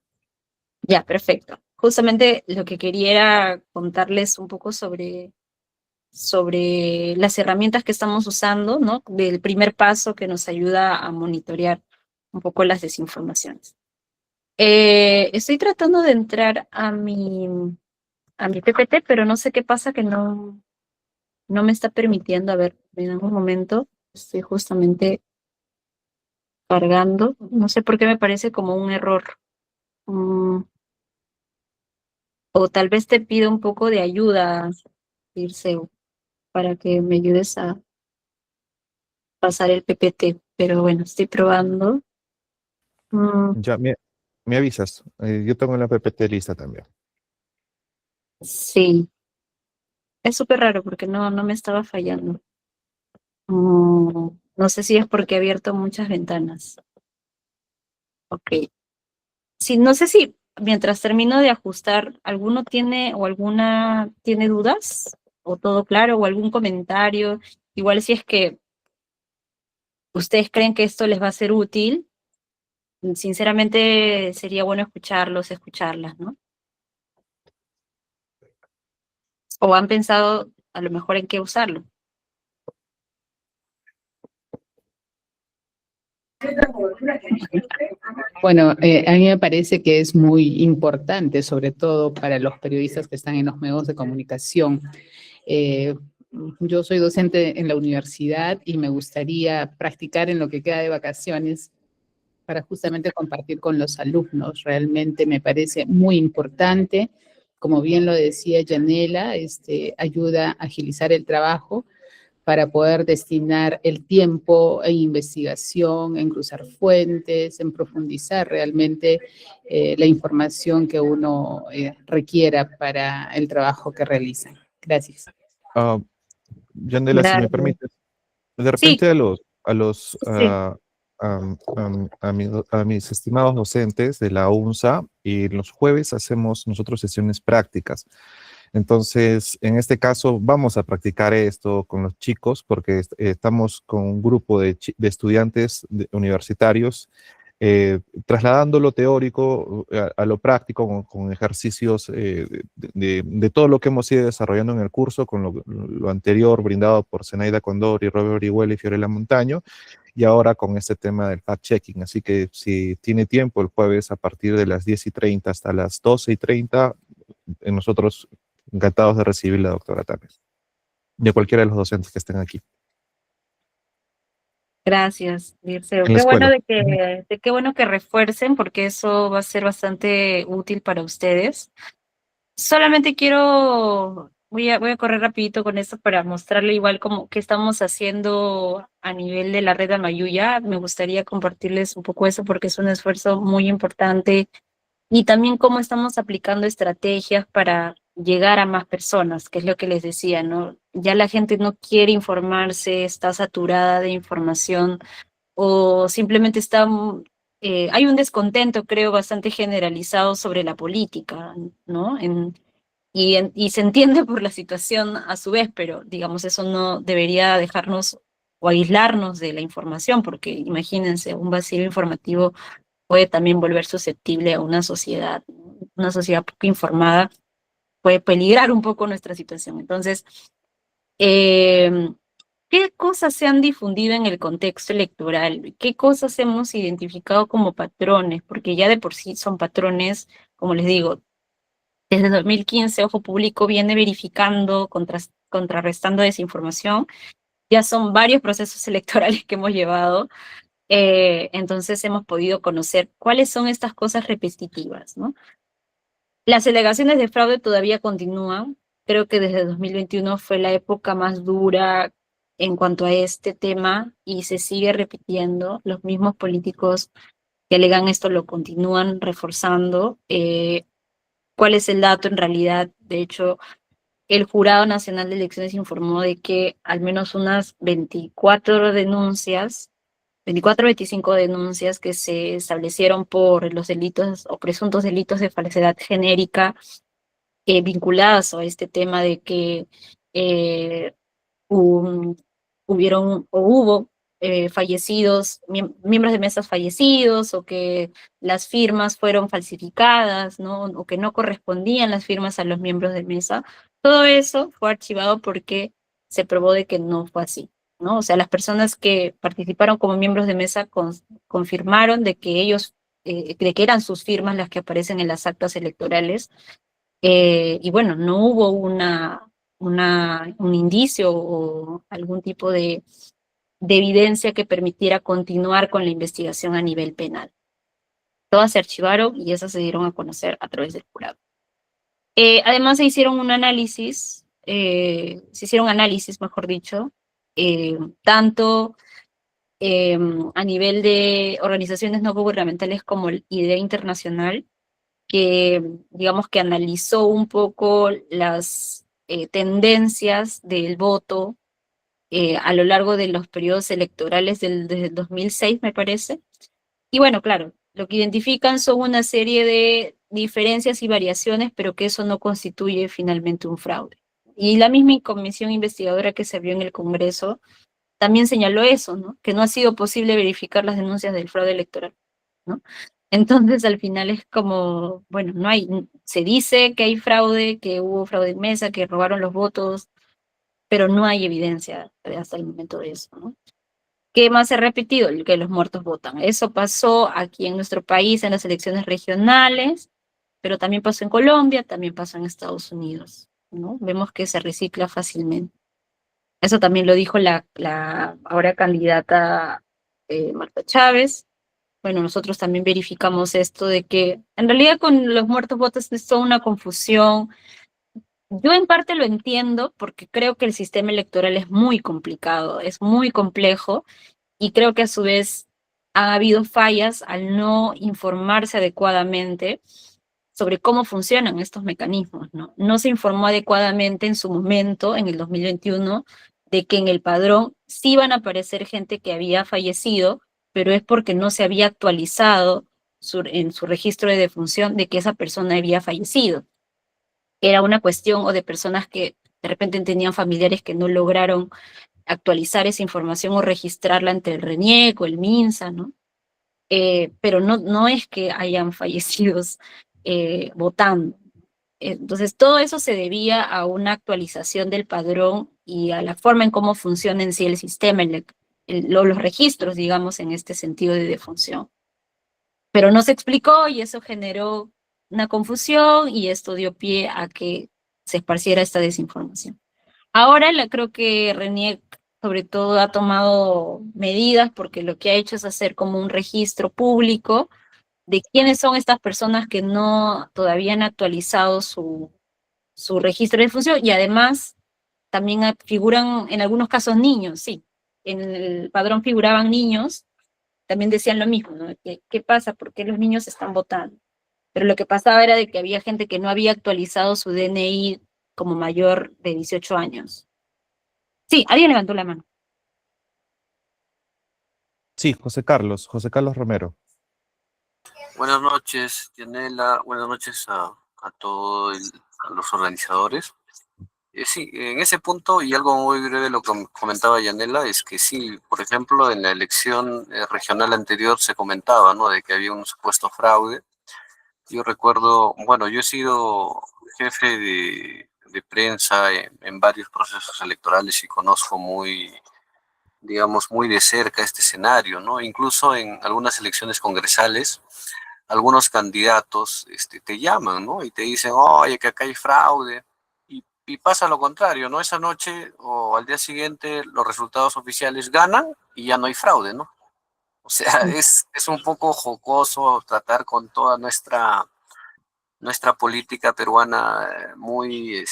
Ya, perfecto. Justamente lo que quería era contarles un poco sobre las herramientas que estamos usando, ¿no? Del primer paso que nos ayuda a monitorear un poco las desinformaciones. Estoy tratando de entrar a mi PPT, pero no sé qué pasa que no me está permitiendo. A ver, en algún momento estoy justamente cargando. No sé por qué me parece como un error. O tal vez te pido un poco de ayuda, Dirceu, para que me ayudes a pasar el PPT. Pero bueno, estoy probando. Ya me avisas. Yo tengo la PPT lista también. Sí, es súper raro porque no me estaba fallando. No sé si es porque he abierto muchas ventanas. Ok. Sí, no sé si mientras termino de ajustar, ¿alguno tiene o alguna tiene dudas? ¿O todo claro? ¿O algún comentario? Igual si es que ustedes creen que esto les va a ser útil, sinceramente sería bueno escucharlos, escucharlas, ¿no? ¿O han pensado a lo mejor en qué usarlo? Bueno, a mí me parece que es muy importante, sobre todo para los periodistas que están en los medios de comunicación. Eh, yo soy docente en la universidad y me gustaría practicar en lo que queda de vacaciones para justamente compartir con los alumnos. Realmente me parece muy importante. Como bien lo decía Yanela, ayuda a agilizar el trabajo para poder destinar el tiempo en investigación, en cruzar fuentes, en profundizar realmente la información que uno requiera para el trabajo que realizan. Gracias. Yanela, si me Gracias. permites, de Sí, repente a sí. a mis estimados docentes de la UNSA, y los jueves hacemos nosotros sesiones prácticas. Entonces, en este caso, vamos a practicar esto con los chicos porque estamos con un grupo de estudiantes universitarios, trasladando lo teórico a lo práctico con ejercicios de todo lo que hemos ido desarrollando en el curso, con lo anterior brindado por Zenaida Condori, Robert Orihuela y Fiorella Montaño, y ahora con este tema del fact-checking. Así que si tiene tiempo, el jueves a partir de las 10:30 hasta las 12:30, nosotros encantados de recibir la doctora Tames, de cualquiera de los docentes que estén aquí Gracias, Dirceo. en la Qué bueno escuela. qué bueno que refuercen, porque eso va a ser bastante útil para ustedes. Solamente voy a correr rapidito con esto para mostrarle igual como qué estamos haciendo a nivel de la red Amayuya. Me gustaría compartirles un poco eso porque es un esfuerzo muy importante y también cómo estamos aplicando estrategias para llegar a más personas, que es lo que les decía, ¿no? Ya la gente no quiere informarse, está saturada de información o simplemente hay un descontento, creo, bastante generalizado sobre la política, ¿no? Y se entiende por la situación a su vez, pero digamos, eso no debería dejarnos o aislarnos de la información, porque imagínense, un vacío informativo puede también volver susceptible a una sociedad, ¿no? Una sociedad poco informada puede peligrar un poco nuestra situación. Entonces, eh, ¿qué cosas se han difundido en el contexto electoral? ¿Qué cosas hemos identificado como patrones? Porque ya de por sí son patrones, como les digo, desde 2015 Ojo Público viene verificando, contrarrestando desinformación. Ya son varios procesos electorales que hemos llevado, entonces hemos podido conocer cuáles son estas cosas repetitivas, ¿no? Las alegaciones de fraude todavía continúan. Creo que desde 2021 fue la época más dura en cuanto a este tema y se sigue repitiendo. Los mismos políticos que alegan esto lo continúan reforzando. ¿Cuál es el dato en realidad? De hecho, el Jurado Nacional de Elecciones informó de que al menos unas 24 o 25 denuncias que se establecieron por los delitos o presuntos delitos de falsedad genérica vinculadas a este tema de que eh, hubo fallecidos, miembros de mesas fallecidos, o que las firmas fueron falsificadas, ¿no? O que no correspondían las firmas a los miembros de mesa. Todo eso fue archivado porque se probó de que no fue así, ¿no? O sea, las personas que participaron como miembros de mesa confirmaron de que de que eran sus firmas las que aparecen en las actas electorales, y bueno, no hubo un indicio o algún tipo de evidencia que permitiera continuar con la investigación a nivel penal. Todas se archivaron y esas se dieron a conocer a través del jurado. Además se hicieron análisis, mejor dicho, tanto a nivel de organizaciones no gubernamentales como el IDEA Internacional, que digamos que analizó un poco las tendencias del voto a lo largo de los periodos electorales desde el 2006, me parece. Y bueno, claro, lo que identifican son una serie de diferencias y variaciones, pero que eso no constituye finalmente un fraude. Y la misma comisión investigadora que se abrió en el Congreso también señaló eso, ¿no? Que no ha sido posible verificar las denuncias del fraude electoral, ¿no? Entonces, al final es como, bueno, no hay, se dice que hay fraude, que hubo fraude en mesa, que robaron los votos, pero no hay evidencia hasta el momento de eso, ¿no? ¿Qué más se ha repetido? Que los muertos votan. Eso pasó aquí en nuestro país en las elecciones regionales, pero también pasó en Colombia, también pasó en Estados Unidos, ¿no? Vemos que se recicla fácilmente. Eso también lo dijo la ahora candidata Marta Chávez. Bueno, nosotros también verificamos esto de que en realidad con los muertos votos es toda una confusión. Yo en parte lo entiendo porque creo que el sistema electoral es muy complicado, es muy complejo y creo que a su vez ha habido fallas al no informarse adecuadamente sobre cómo funcionan estos mecanismos, ¿no? No se informó adecuadamente en su momento, en el 2021, de que en el padrón sí iban a aparecer gente que había fallecido, pero es porque no se había actualizado en su registro de defunción de que esa persona había fallecido. Era una cuestión o de personas que de repente tenían familiares que no lograron actualizar esa información o registrarla ante el RENIEC o el MINSA, ¿no? Pero no es que hayan fallecidos votando. Entonces, todo eso se debía a una actualización del padrón y a la forma en cómo funciona en sí el sistema, los registros, digamos, en este sentido de defunción. Pero no se explicó y eso generó una confusión y esto dio pie a que se esparciera esta desinformación. Ahora creo que RENIEC sobre todo ha tomado medidas porque lo que ha hecho es hacer como un registro público de quiénes son estas personas que no todavía han actualizado su registro de función y además también figuran en algunos casos niños, sí. En el padrón figuraban niños, también decían lo mismo, ¿no? ¿Qué pasa? ¿Por qué los niños están votando? Pero lo que pasaba era de que había gente que no había actualizado su DNI como mayor de 18 años. Sí, alguien levantó la mano. Sí, José Carlos Romero. Buenas noches, Yanela. Buenas noches a todos los organizadores. Sí, en ese punto, y algo muy breve lo que comentaba Yanela, es que sí, por ejemplo, en la elección regional anterior se comentaba, ¿no?, de que había un supuesto fraude. Yo recuerdo, bueno, yo he sido jefe de prensa en varios procesos electorales y conozco muy, digamos, muy de cerca este escenario, ¿no? Incluso en algunas elecciones congresales, algunos candidatos te llaman, ¿no? Y te dicen, oye, que acá hay fraude. Y pasa lo contrario, ¿no? Esa noche o al día siguiente los resultados oficiales ganan y ya no hay fraude, ¿no? O sea, es un poco jocoso tratar con toda nuestra política peruana muy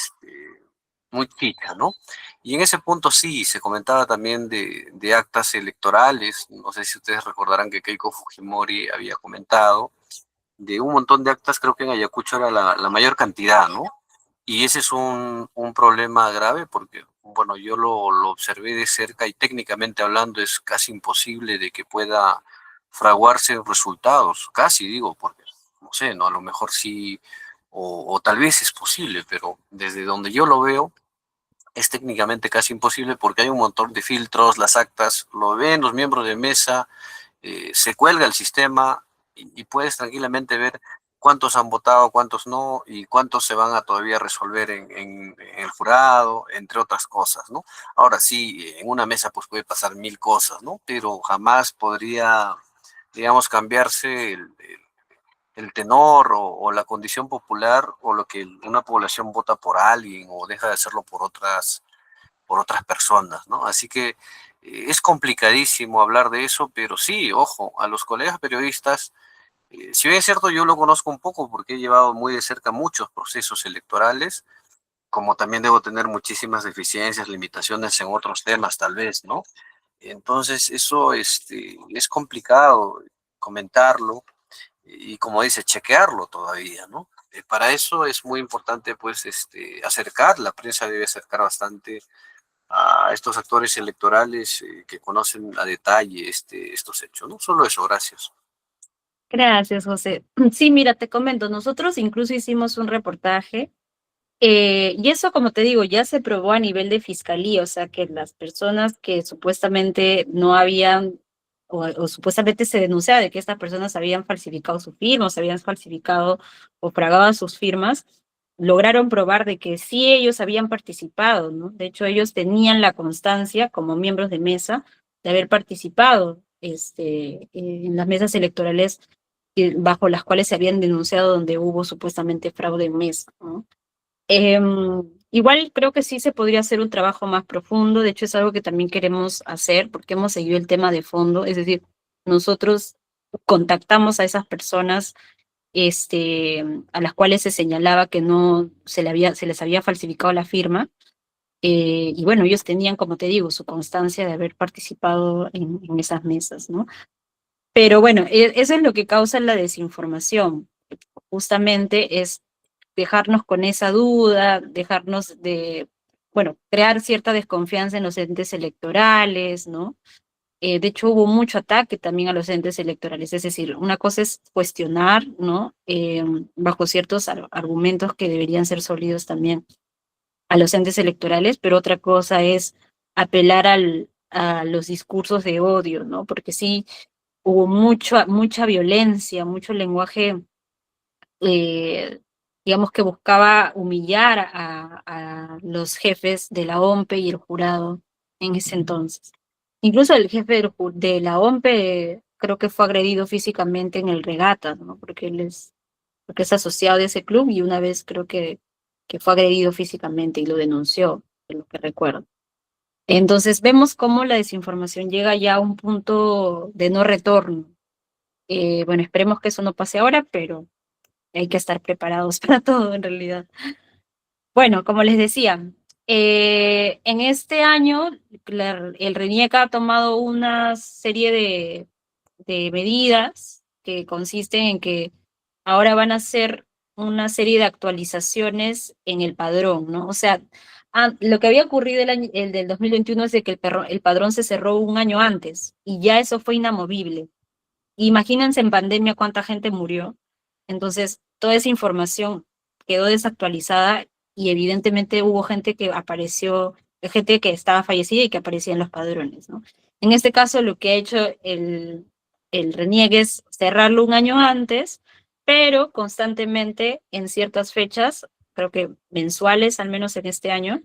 chica, ¿no? Y en ese punto sí, se comentaba también de actas electorales. No sé si ustedes recordarán que Keiko Fujimori había comentado de un montón de actas, creo que en Ayacucho era la mayor cantidad, ¿no? Y ese es un problema grave porque, bueno, yo lo observé de cerca y técnicamente hablando es casi imposible de que pueda fraguarse resultados, casi digo, porque, no sé, ¿no? A lo mejor sí, o tal vez es posible, pero desde donde yo lo veo, es técnicamente casi imposible porque hay un montón de filtros, las actas, lo ven los miembros de mesa, se cuelga el sistema y puedes tranquilamente ver cuántos han votado, cuántos no, y cuántos se van a todavía resolver en el jurado, entre otras cosas, ¿no? Ahora sí, en una mesa pues puede pasar mil cosas, ¿no? Pero jamás podría, digamos, cambiarse el tenor o la condición popular o lo que una población vota por alguien o deja de hacerlo por otras personas, ¿no? Así que es complicadísimo hablar de eso, pero sí, ojo, a los colegas periodistas, si bien es cierto, yo lo conozco un poco porque he llevado muy de cerca muchos procesos electorales, como también debo tener muchísimas deficiencias, limitaciones en otros temas tal vez, ¿no? Entonces, eso es complicado comentarlo y, como dice, chequearlo todavía, ¿no? Para eso es muy importante, pues, acercar, la prensa debe acercar bastante a estos actores electorales que conocen a detalle estos hechos, ¿no? Solo eso, gracias. Gracias, José. Sí, mira, te comento, nosotros incluso hicimos un reportaje y eso, como te digo, ya se probó a nivel de fiscalía, o sea, que las personas que supuestamente no habían, o supuestamente se denunciaba de que estas personas habían falsificado sus firmas, habían falsificado o fragaban sus firmas, lograron probar de que sí ellos habían participado, ¿no? De hecho, ellos tenían la constancia como miembros de mesa de haber participado en las mesas electorales bajo las cuales se habían denunciado donde hubo supuestamente fraude en mesa, ¿no? Igual creo que sí se podría hacer un trabajo más profundo, de hecho es algo que también queremos hacer porque hemos seguido el tema de fondo, es decir, nosotros contactamos a esas personas a las cuales se señalaba que no se les había falsificado la firma, y bueno, ellos tenían, como te digo, su constancia de haber participado en esas mesas, ¿no? Pero bueno, eso es lo que causa la desinformación, justamente es dejarnos con esa duda, dejarnos de, bueno, crear cierta desconfianza en los entes electorales, ¿no? De hecho, hubo mucho ataque también a los entes electorales, es decir, una cosa es cuestionar, ¿no? Bajo ciertos argumentos que deberían ser sólidos también a los entes electorales, pero otra cosa es apelar a los discursos de odio, ¿no? Porque sí hubo mucha violencia, mucho lenguaje, digamos, que buscaba humillar a los jefes de la OMPE y el jurado en ese entonces. Incluso el jefe de la OMPE creo que fue agredido físicamente en el regata, ¿no? Porque porque es asociado de ese club y una vez creo que fue agredido físicamente y lo denunció, de lo que recuerdo. Entonces vemos cómo la desinformación llega ya a un punto de no retorno. Bueno, esperemos que eso no pase ahora, pero hay que estar preparados para todo en realidad. Bueno, como les decía, en este año el RENIEC ha tomado una serie de medidas que consisten en que ahora van a hacer una serie de actualizaciones en el padrón, ¿no? O sea, lo que había ocurrido el del 2021 es de que el padrón se cerró un año antes y ya eso fue inamovible. Imagínense en pandemia cuánta gente murió. Entonces, toda esa información quedó desactualizada y evidentemente hubo gente que apareció, gente que estaba fallecida y que aparecía en los padrones, ¿no? En este caso, lo que ha hecho el RENIEC es cerrarlo un año antes, pero constantemente en ciertas fechas, creo que mensuales, al menos en este año,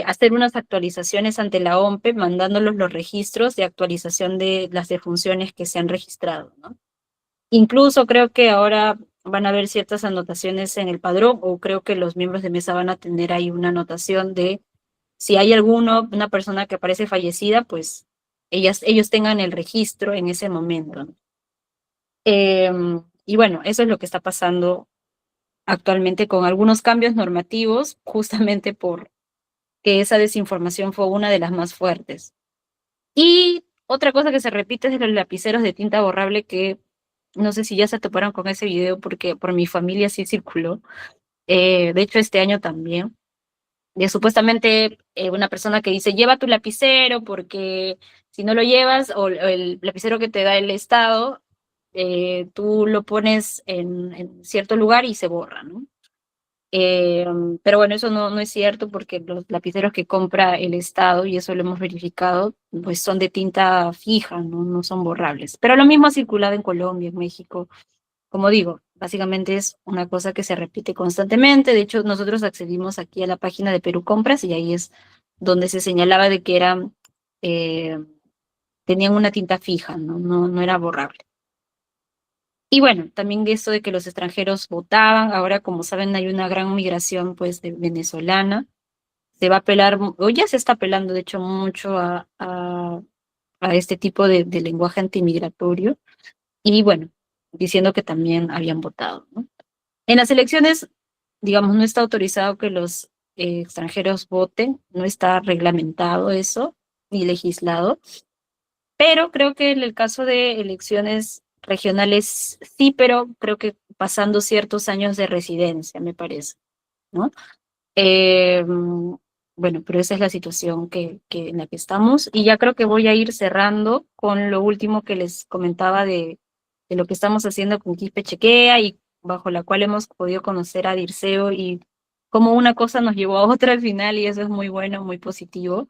hacer unas actualizaciones ante la OMPE, mandándolos los registros de actualización de las defunciones que se han registrado, ¿no? Incluso creo que ahora van a haber ciertas anotaciones en el padrón, o creo que los miembros de mesa van a tener ahí una anotación de si hay una persona que aparece fallecida, pues ellos tengan el registro en ese momento, ¿no? Y bueno, eso es lo que está pasando actualmente con algunos cambios normativos, justamente por que esa desinformación fue una de las más fuertes. Y otra cosa que se repite es de los lapiceros de tinta borrable, que no sé si ya se toparon con ese video porque por mi familia sí circuló. De hecho, este año también. De supuestamente una persona que dice, lleva tu lapicero porque si no lo llevas, o el lapicero que te da el Estado, tú lo pones en cierto lugar y se borra, ¿no? Pero bueno, eso no es cierto porque los lapiceros que compra el Estado, y eso lo hemos verificado, pues son de tinta fija, no son borrables. Pero lo mismo ha circulado en Colombia, en México. Como digo, básicamente es una cosa que se repite constantemente. De hecho, nosotros accedimos aquí a la página de Perú Compras y ahí es donde se señalaba de que tenían una tinta fija, no era borrable. Y bueno, también de eso de que los extranjeros votaban, ahora como saben hay una gran migración pues de venezolana, se va a apelar, o ya se está apelando de hecho mucho a este tipo de lenguaje antimigratorio, y bueno, diciendo que también habían votado, ¿no? En las elecciones, digamos, no está autorizado que los extranjeros voten, no está reglamentado eso, y legislado. Pero creo que en el caso de elecciones regionales sí, pero creo que pasando ciertos años de residencia, me parece, ¿no? Bueno, pero esa es la situación en la que estamos. Y ya creo que voy a ir cerrando con lo último que les comentaba de lo que estamos haciendo con Quispe Chequea y bajo la cual hemos podido conocer a Dirceo y cómo una cosa nos llevó a otra al final, y eso es muy bueno, muy positivo.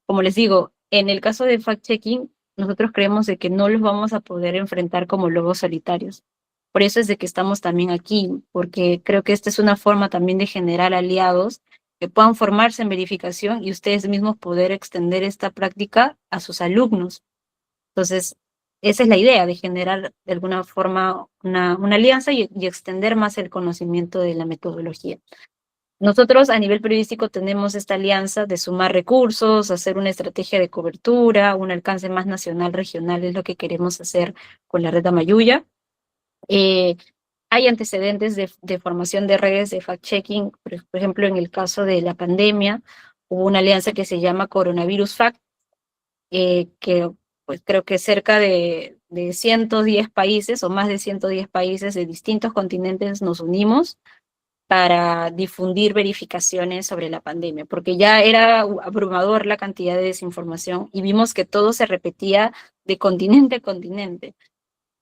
Como les digo, en el caso de fact-checking, nosotros creemos de que no los vamos a poder enfrentar como lobos solitarios. Por eso es de que estamos también aquí, porque creo que esta es una forma también de generar aliados que puedan formarse en verificación y ustedes mismos poder extender esta práctica a sus alumnos. Entonces, esa es la idea, de generar de alguna forma una alianza y extender más el conocimiento de la metodología. Nosotros a nivel periodístico tenemos esta alianza de sumar recursos, hacer una estrategia de cobertura, un alcance más nacional, regional, es lo que queremos hacer con la red Amayuya. Hay antecedentes de formación de redes de fact-checking, por ejemplo, en el caso de la pandemia, hubo una alianza que se llama Coronavirus Fact, que pues creo que cerca de 110 países o más de 110 países de distintos continentes nos unimos para difundir verificaciones sobre la pandemia, porque ya era abrumador la cantidad de desinformación y vimos que todo se repetía de continente a continente.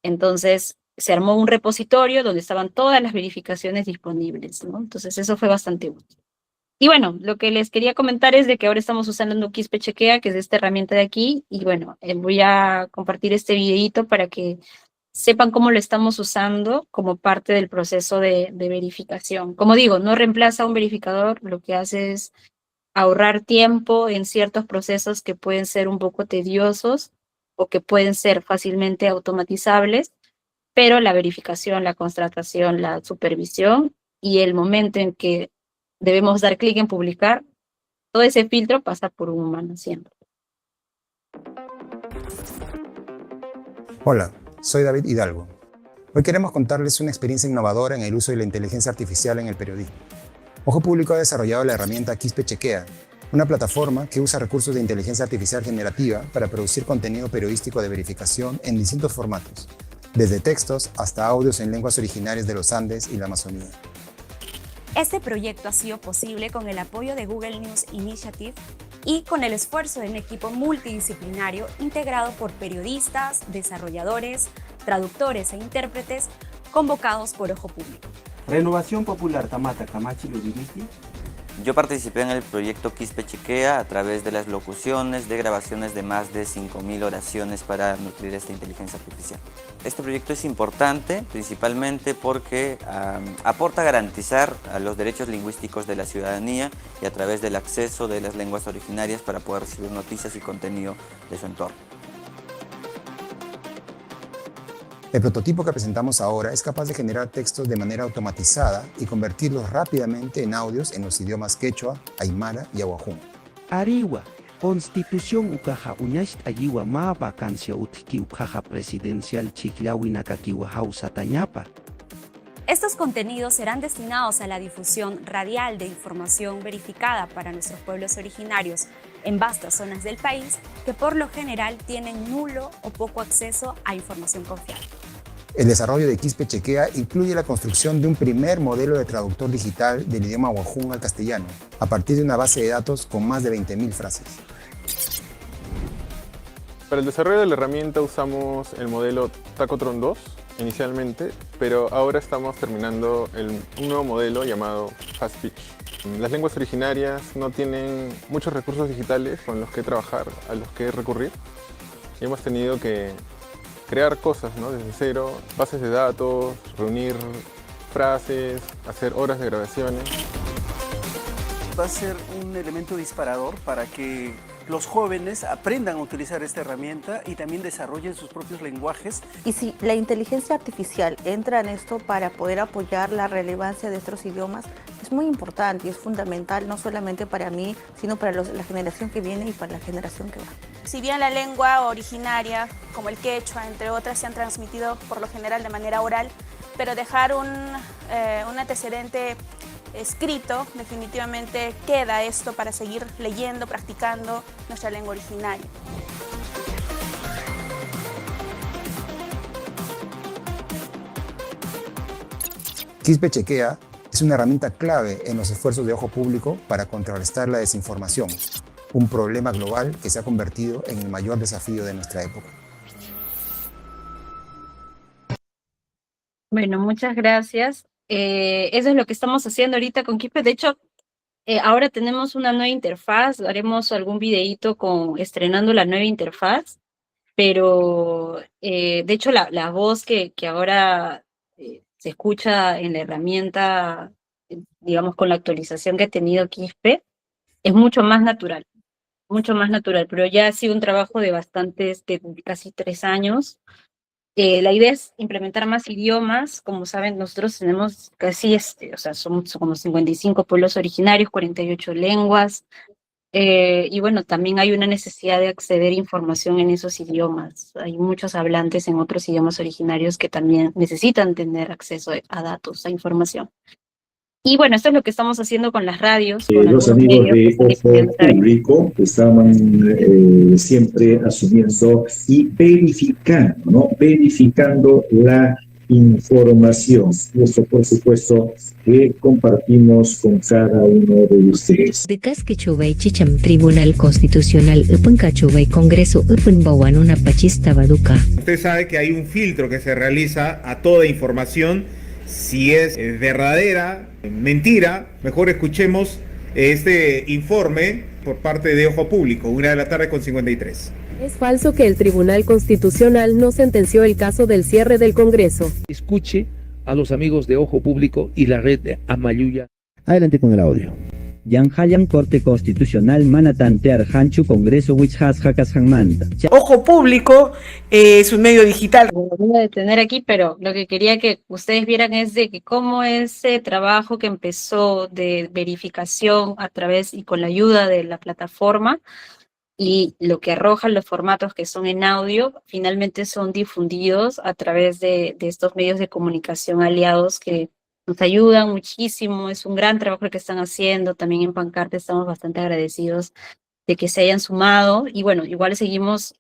Entonces, se armó un repositorio donde estaban todas las verificaciones disponibles, ¿no? Entonces, eso fue bastante útil. Y bueno, lo que les quería comentar es de que ahora estamos usando Quispe Chequea, que es esta herramienta de aquí, y bueno, voy a compartir este videito para que sepan cómo lo estamos usando como parte del proceso de verificación. Como digo, no reemplaza a un verificador, lo que hace es ahorrar tiempo en ciertos procesos que pueden ser un poco tediosos o que pueden ser fácilmente automatizables, pero la verificación, la constatación, la supervisión y el momento en que debemos dar clic en publicar, todo ese filtro pasa por un humano siempre. Hola, soy David Hidalgo. Hoy queremos contarles una experiencia innovadora en el uso de la inteligencia artificial en el periodismo. Ojo Público ha desarrollado la herramienta Quispe Chequea, una plataforma que usa recursos de inteligencia artificial generativa para producir contenido periodístico de verificación en distintos formatos, desde textos hasta audios en lenguas originarias de los Andes y la Amazonía. Este proyecto ha sido posible con el apoyo de Google News Initiative y con el esfuerzo de un equipo multidisciplinario integrado por periodistas, desarrolladores, traductores e intérpretes convocados por Ojo Público. Renovación Popular Tamata Camachi lo dirige. Yo participé en el proyecto Quispe Chequea a través de las locuciones de grabaciones de más de 5.000 oraciones para nutrir esta inteligencia artificial. Este proyecto es importante principalmente porque aporta a garantizar los derechos lingüísticos de la ciudadanía y a través del acceso de las lenguas originarias para poder recibir noticias y contenido de su entorno. El prototipo que presentamos ahora es capaz de generar textos de manera automatizada y convertirlos rápidamente en audios en los idiomas quechua, aymara y aguajún. Ariwa, Constitución ukaja uñash ayiwa ma vacancia utki ukaja presidencial chiklawina kakiwa hausa tañapa. Estos contenidos serán destinados a la difusión radial de información verificada para nuestros pueblos originarios en vastas zonas del país que por lo general tienen nulo o poco acceso a información confiable. El desarrollo de Quispe Chequea incluye la construcción de un primer modelo de traductor digital del idioma aguajún al castellano, a partir de una base de datos con más de 20.000 frases. Para el desarrollo de la herramienta usamos el modelo Tacotron 2 inicialmente, pero ahora estamos terminando un nuevo modelo llamado FastSpeech. Las lenguas originarias no tienen muchos recursos digitales con los que trabajar, a los que recurrir, y hemos tenido que crear cosas, ¿no? Desde cero, bases de datos, reunir frases, hacer horas de grabaciones. Va a ser un elemento disparador para que los jóvenes aprendan a utilizar esta herramienta y también desarrollen sus propios lenguajes. Y si la inteligencia artificial entra en esto para poder apoyar la relevancia de estos idiomas, es muy importante y es fundamental no solamente para mí, sino para la generación que viene y para la generación que va. Si bien la lengua originaria, como el quechua, entre otras, se han transmitido por lo general de manera oral, pero dejar un antecedente escrito, definitivamente queda esto para seguir leyendo, practicando nuestra lengua originaria. Quispe Chequea es una herramienta clave en los esfuerzos de Ojo Público para contrarrestar la desinformación, un problema global que se ha convertido en el mayor desafío de nuestra época. Bueno, muchas gracias. Eso es lo que estamos haciendo ahorita con Quispe. De hecho, ahora tenemos una nueva interfaz, haremos algún videíto estrenando la nueva interfaz, pero de hecho la voz que ahora se escucha en la herramienta, digamos con la actualización que ha tenido Quispe, es mucho más natural, pero ya ha sido un trabajo de casi 3 años. La idea es implementar más idiomas. Como saben, nosotros tenemos casi, o sea, somos como 55 pueblos originarios, 48 lenguas, y bueno, también hay una necesidad de acceder a información en esos idiomas. Hay muchos hablantes en otros idiomas originarios que también necesitan tener acceso a datos, a información. Y bueno, esto es lo que estamos haciendo con las radios. Con Los algunos amigos medios de que están Ojo difundiendo. Público estaban siempre asumiendo y verificando, ¿no? Verificando la información. Y esto, por supuesto, que compartimos con cada uno de ustedes. Bekas kecubay cicam Tribunal Constitucional upang kacubay Kongreso upang bawanuna pachista baduka. Usted sabe que hay un filtro que se realiza a toda información. Si es verdadera, mentira, mejor escuchemos este informe por parte de Ojo Público, 1:53 p.m. Es falso que el Tribunal Constitucional no sentenció el caso del cierre del Congreso. Escuche a los amigos de Ojo Público y la red de Amayuya. Adelante con el audio. Yanhayan Corte Constitucional Manatantear Hanchu Congreso Wichhas Hakas Hanmanta. Ojo Público es un medio digital. Me voy a detener aquí, pero lo que quería que ustedes vieran es de que cómo ese trabajo que empezó de verificación a través y con la ayuda de la plataforma y lo que arrojan los formatos que son en audio, finalmente son difundidos a través de estos medios de comunicación aliados que nos ayudan muchísimo. Es un gran trabajo que están haciendo. También en Pancarte estamos bastante agradecidos de que se hayan sumado. Y bueno, igual seguimos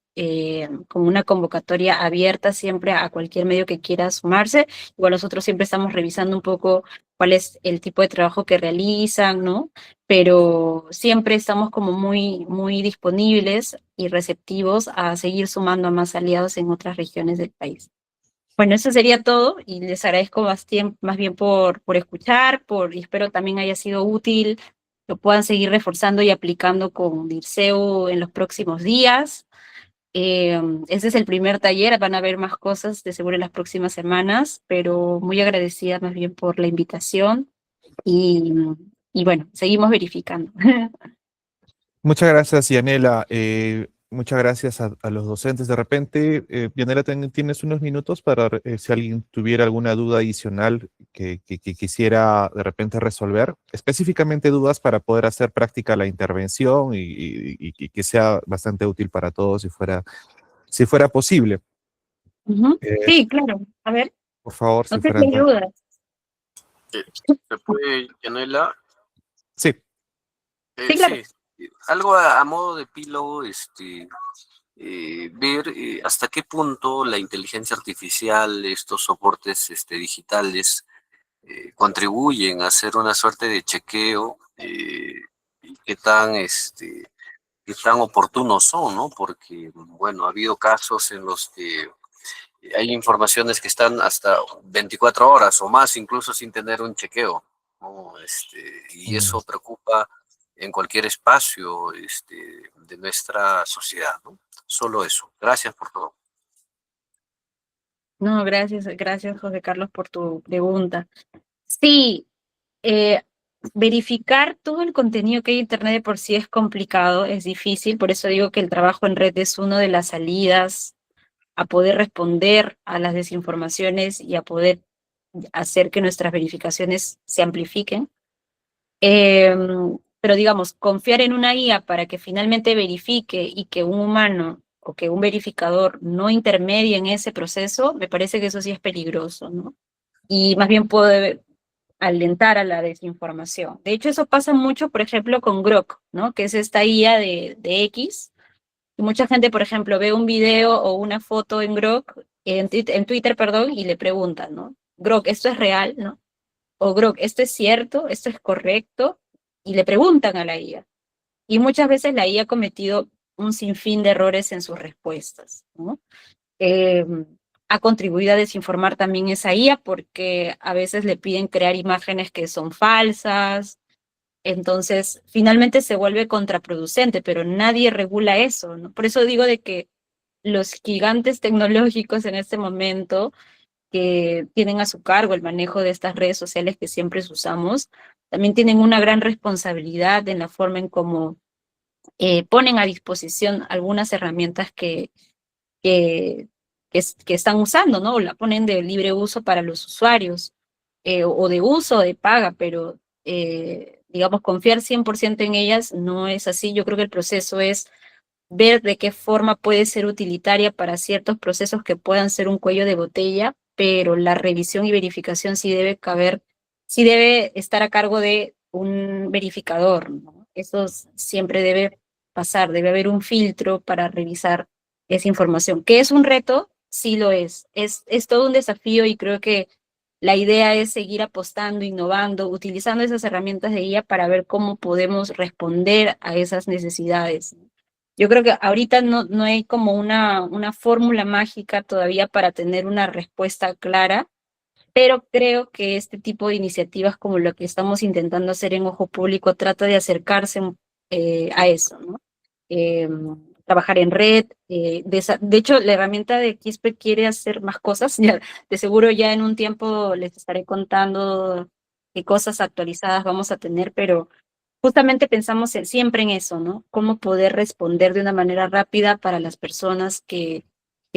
con una convocatoria abierta siempre a cualquier medio que quiera sumarse. Igual nosotros siempre estamos revisando un poco cuál es el tipo de trabajo que realizan, ¿no? Pero siempre estamos como muy disponibles y receptivos a seguir sumando a más aliados en otras regiones del país. Bueno, eso sería todo y les agradezco más bien por escuchar, y espero también haya sido útil, lo puedan seguir reforzando y aplicando con DIRCEU en los próximos días. Ese es el primer taller, van a haber más cosas de seguro en las próximas semanas, pero muy agradecida más bien por la invitación y bueno, seguimos verificando. Muchas gracias, Yanela. Muchas gracias a los docentes. De repente, Yanela, tienes unos minutos para si alguien tuviera alguna duda adicional que quisiera de repente resolver, específicamente dudas para poder hacer práctica la intervención y que sea bastante útil para todos si fuera posible. Sí, claro. A ver. Por favor, no si sé fueran si hay dudas. ¿Se puede, Yanela? Sí. Sí, claro. Sí. Algo a modo de epílogo, ver hasta qué punto la inteligencia artificial, estos soportes digitales, contribuyen a hacer una suerte de chequeo y qué tan oportunos son, ¿no? Porque, bueno, ha habido casos en los que hay informaciones que están hasta 24 horas o más, incluso sin tener un chequeo, ¿no? Y eso preocupa en cualquier espacio de nuestra sociedad, ¿no? Solo eso. Gracias por todo. No, gracias, José Carlos, por tu pregunta. Sí, verificar todo el contenido que hay en Internet de por sí es complicado, es difícil, por eso digo que el trabajo en red es una de las salidas a poder responder a las desinformaciones y a poder hacer que nuestras verificaciones se amplifiquen. Pero digamos, confiar en una IA para que finalmente verifique y que un humano o que un verificador no intermedie en ese proceso, me parece que eso sí es peligroso, ¿no? Y más bien puede alentar a la desinformación. De hecho, eso pasa mucho, por ejemplo, con Grok, ¿no? Que es esta IA de X. Y mucha gente, por ejemplo, ve un video o una foto en Grok, en Twitter, perdón, y le preguntan, ¿no? Grok, ¿esto es real, no? O Grok, ¿esto es cierto? ¿Esto es correcto? Y le preguntan a la IA. Y muchas veces la IA ha cometido un sinfín de errores en sus respuestas, ¿no? Ha contribuido a desinformar también esa IA porque a veces le piden crear imágenes que son falsas, entonces finalmente se vuelve contraproducente, pero nadie regula eso, ¿no? Por eso digo de que los gigantes tecnológicos en este momento que tienen a su cargo el manejo de estas redes sociales que siempre usamos, también tienen una gran responsabilidad en la forma en cómo ponen a disposición algunas herramientas que están usando, ¿no? O la ponen de libre uso para los usuarios, o de uso o de paga, pero digamos, confiar 100% en ellas no es así. Yo creo que el proceso es ver de qué forma puede ser utilitaria para ciertos procesos que puedan ser un cuello de botella, pero la revisión y verificación sí debe estar a cargo de un verificador, ¿no? Eso siempre debe pasar, debe haber un filtro para revisar esa información. ¿Que es un reto? Sí lo es. Es todo un desafío y creo que la idea es seguir apostando, innovando, utilizando esas herramientas de IA para ver cómo podemos responder a esas necesidades. Yo creo que ahorita no hay como una fórmula mágica todavía para tener una respuesta clara, pero creo que este tipo de iniciativas como lo que estamos intentando hacer en Ojo Público trata de acercarse a eso, ¿no? Trabajar en red, de hecho la herramienta de Quispe quiere hacer más cosas, ya, de seguro ya en un tiempo les estaré contando qué cosas actualizadas vamos a tener, pero justamente pensamos siempre en eso, ¿no? Cómo poder responder de una manera rápida para las personas que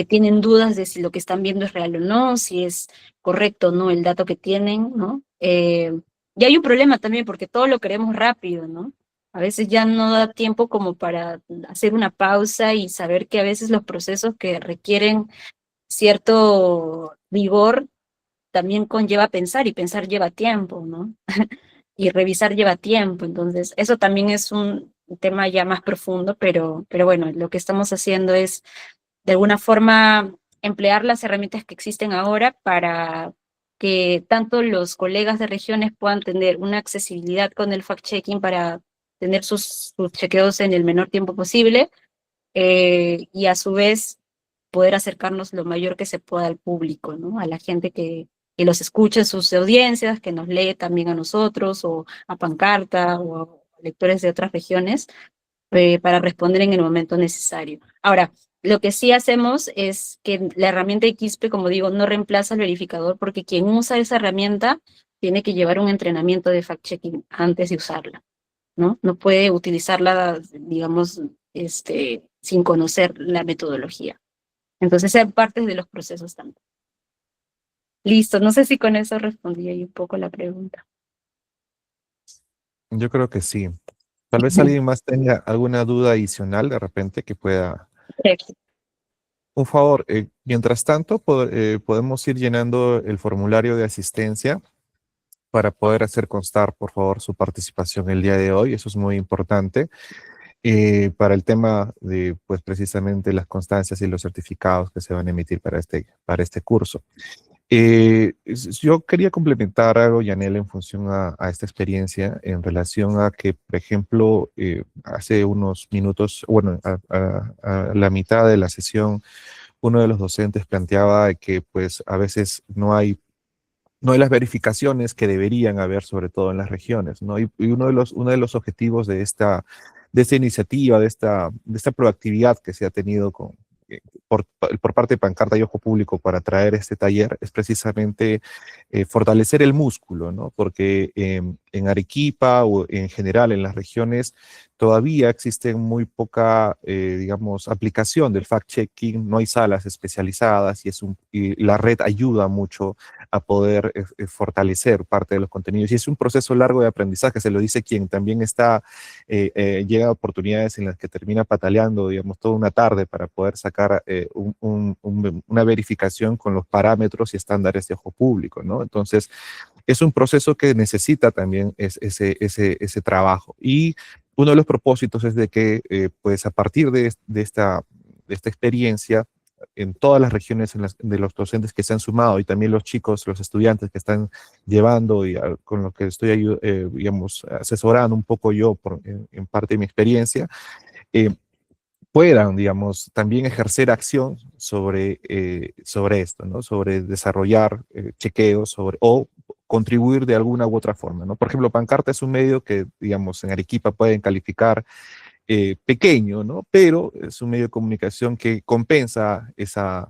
tienen dudas de si lo que están viendo es real o no, si es correcto o no el dato que tienen, ¿no? Y hay un problema también porque todo lo queremos rápido, ¿no? A veces ya no da tiempo como para hacer una pausa y saber que a veces los procesos que requieren cierto rigor también conlleva pensar y pensar lleva tiempo, ¿no? Y revisar lleva tiempo, entonces eso también es un tema ya más profundo, pero bueno, lo que estamos haciendo es de alguna forma emplear las herramientas que existen ahora para que tanto los colegas de regiones puedan tener una accesibilidad con el fact-checking para tener sus chequeos en el menor tiempo posible, y a su vez poder acercarnos lo mayor que se pueda al público, ¿no? A la gente que los escucha en sus audiencias, que nos lee también a nosotros, o a Pancarta, o a lectores de otras regiones, para responder en el momento necesario. Ahora, lo que sí hacemos es que la herramienta de Quispe, como digo, no reemplaza al verificador, porque quien usa esa herramienta tiene que llevar un entrenamiento de fact-checking antes de usarla, ¿no? No puede utilizarla, digamos, sin conocer la metodología. Entonces, es parte de los procesos también. Listo, no sé si con eso respondí ahí un poco la pregunta. Yo creo que sí. Tal vez alguien más tenga alguna duda adicional de repente que pueda... Un favor, mientras tanto podemos ir llenando el formulario de asistencia para poder hacer constar, por favor, su participación el día de hoy. Eso es muy importante para el tema de, pues, precisamente las constancias y los certificados que se van a emitir para este curso. Yo quería complementar algo, Yanela, en función a esta experiencia, en relación a que, por ejemplo, hace unos minutos, bueno, a la mitad de la sesión, uno de los docentes planteaba que pues a veces no hay las verificaciones que deberían haber, sobre todo en las regiones, ¿no? Y uno de los objetivos de esta iniciativa, de esta proactividad que se ha tenido por parte de Pancarta y Ojo Público para traer este taller es precisamente fortalecer el músculo, ¿no? Porque en Arequipa o en general en las regiones todavía existe muy poca, digamos, aplicación del fact-checking, no hay salas especializadas y la red ayuda mucho a poder fortalecer parte de los contenidos. Y es un proceso largo de aprendizaje, se lo dice quien también llega a oportunidades en las que termina pataleando, digamos, toda una tarde para poder sacar una verificación con los parámetros y estándares de Ojo Público, ¿no? Entonces, es un proceso que necesita también ese trabajo. Y uno de los propósitos es de que, pues a partir de esta experiencia, en todas las regiones de los docentes que se han sumado y también los chicos, los estudiantes que están llevando y con los que estoy, digamos, asesorando un poco yo en parte de mi experiencia, puedan, digamos, también ejercer acción sobre esto, ¿no? Sobre desarrollar chequeos o contribuir de alguna u otra forma, ¿no? Por ejemplo, Pancarta es un medio que, digamos, en Arequipa pueden calificar pequeño, ¿no? Pero es un medio de comunicación que compensa ese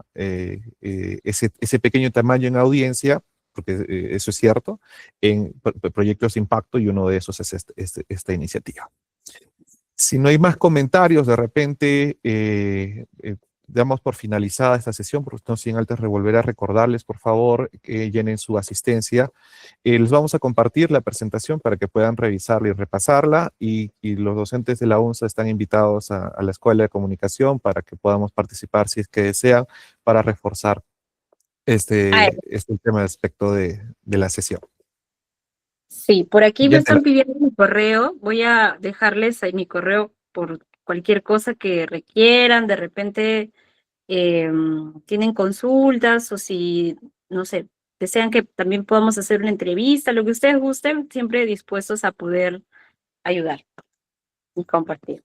pequeño tamaño en audiencia, porque eso es cierto, en proyectos de impacto, y uno de esos es esta iniciativa. Si no hay más comentarios, de repente damos por finalizada esta sesión, porque no sin antes volver a recordarles, por favor, que llenen su asistencia. Les vamos a compartir la presentación para que puedan revisarla y repasarla, y los docentes de la UNSA están invitados a la Escuela de Comunicación para que podamos participar, si es que desean, para reforzar este tema respecto de la sesión. Sí, por aquí me Ya están pidiendo mi correo. Voy a dejarles ahí mi correo por cualquier cosa que requieran. De repente tienen consultas, o si, no sé, desean que también podamos hacer una entrevista, lo que ustedes gusten, siempre dispuestos a poder ayudar y compartir.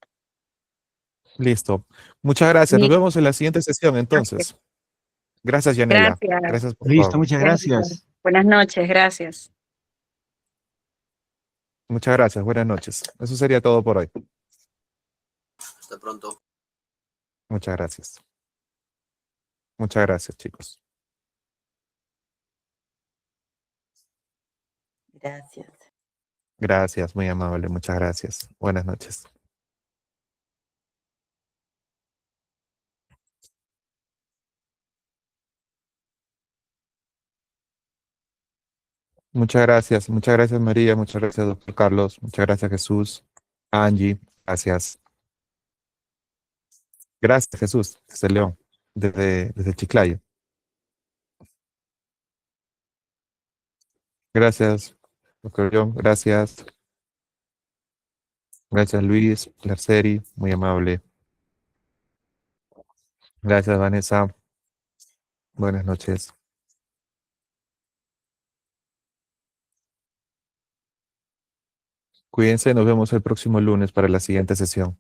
Listo. Muchas gracias. Nos Listo. vemos en la siguiente sesión, entonces. Gracias, Yanela. Gracias. Gracias por Listo, todo. muchas gracias. Buenas noches, gracias. Muchas gracias. Buenas noches. Eso sería todo por hoy. Hasta pronto. Muchas gracias. Muchas gracias, chicos. Gracias. Gracias, muy amable. Muchas gracias. Buenas noches. Muchas gracias María, muchas gracias doctor Carlos, muchas gracias Jesús, Angie, gracias. Gracias Jesús, desde León, desde Chiclayo. Gracias, doctor León, gracias. Gracias Luis, Larceri, muy amable. Gracias Vanessa. Buenas noches. Cuídense, nos vemos el próximo lunes para la siguiente sesión.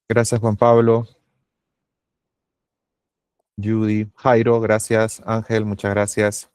Gracias Juan Pablo. Judy, Jairo, gracias. Ángel, muchas gracias.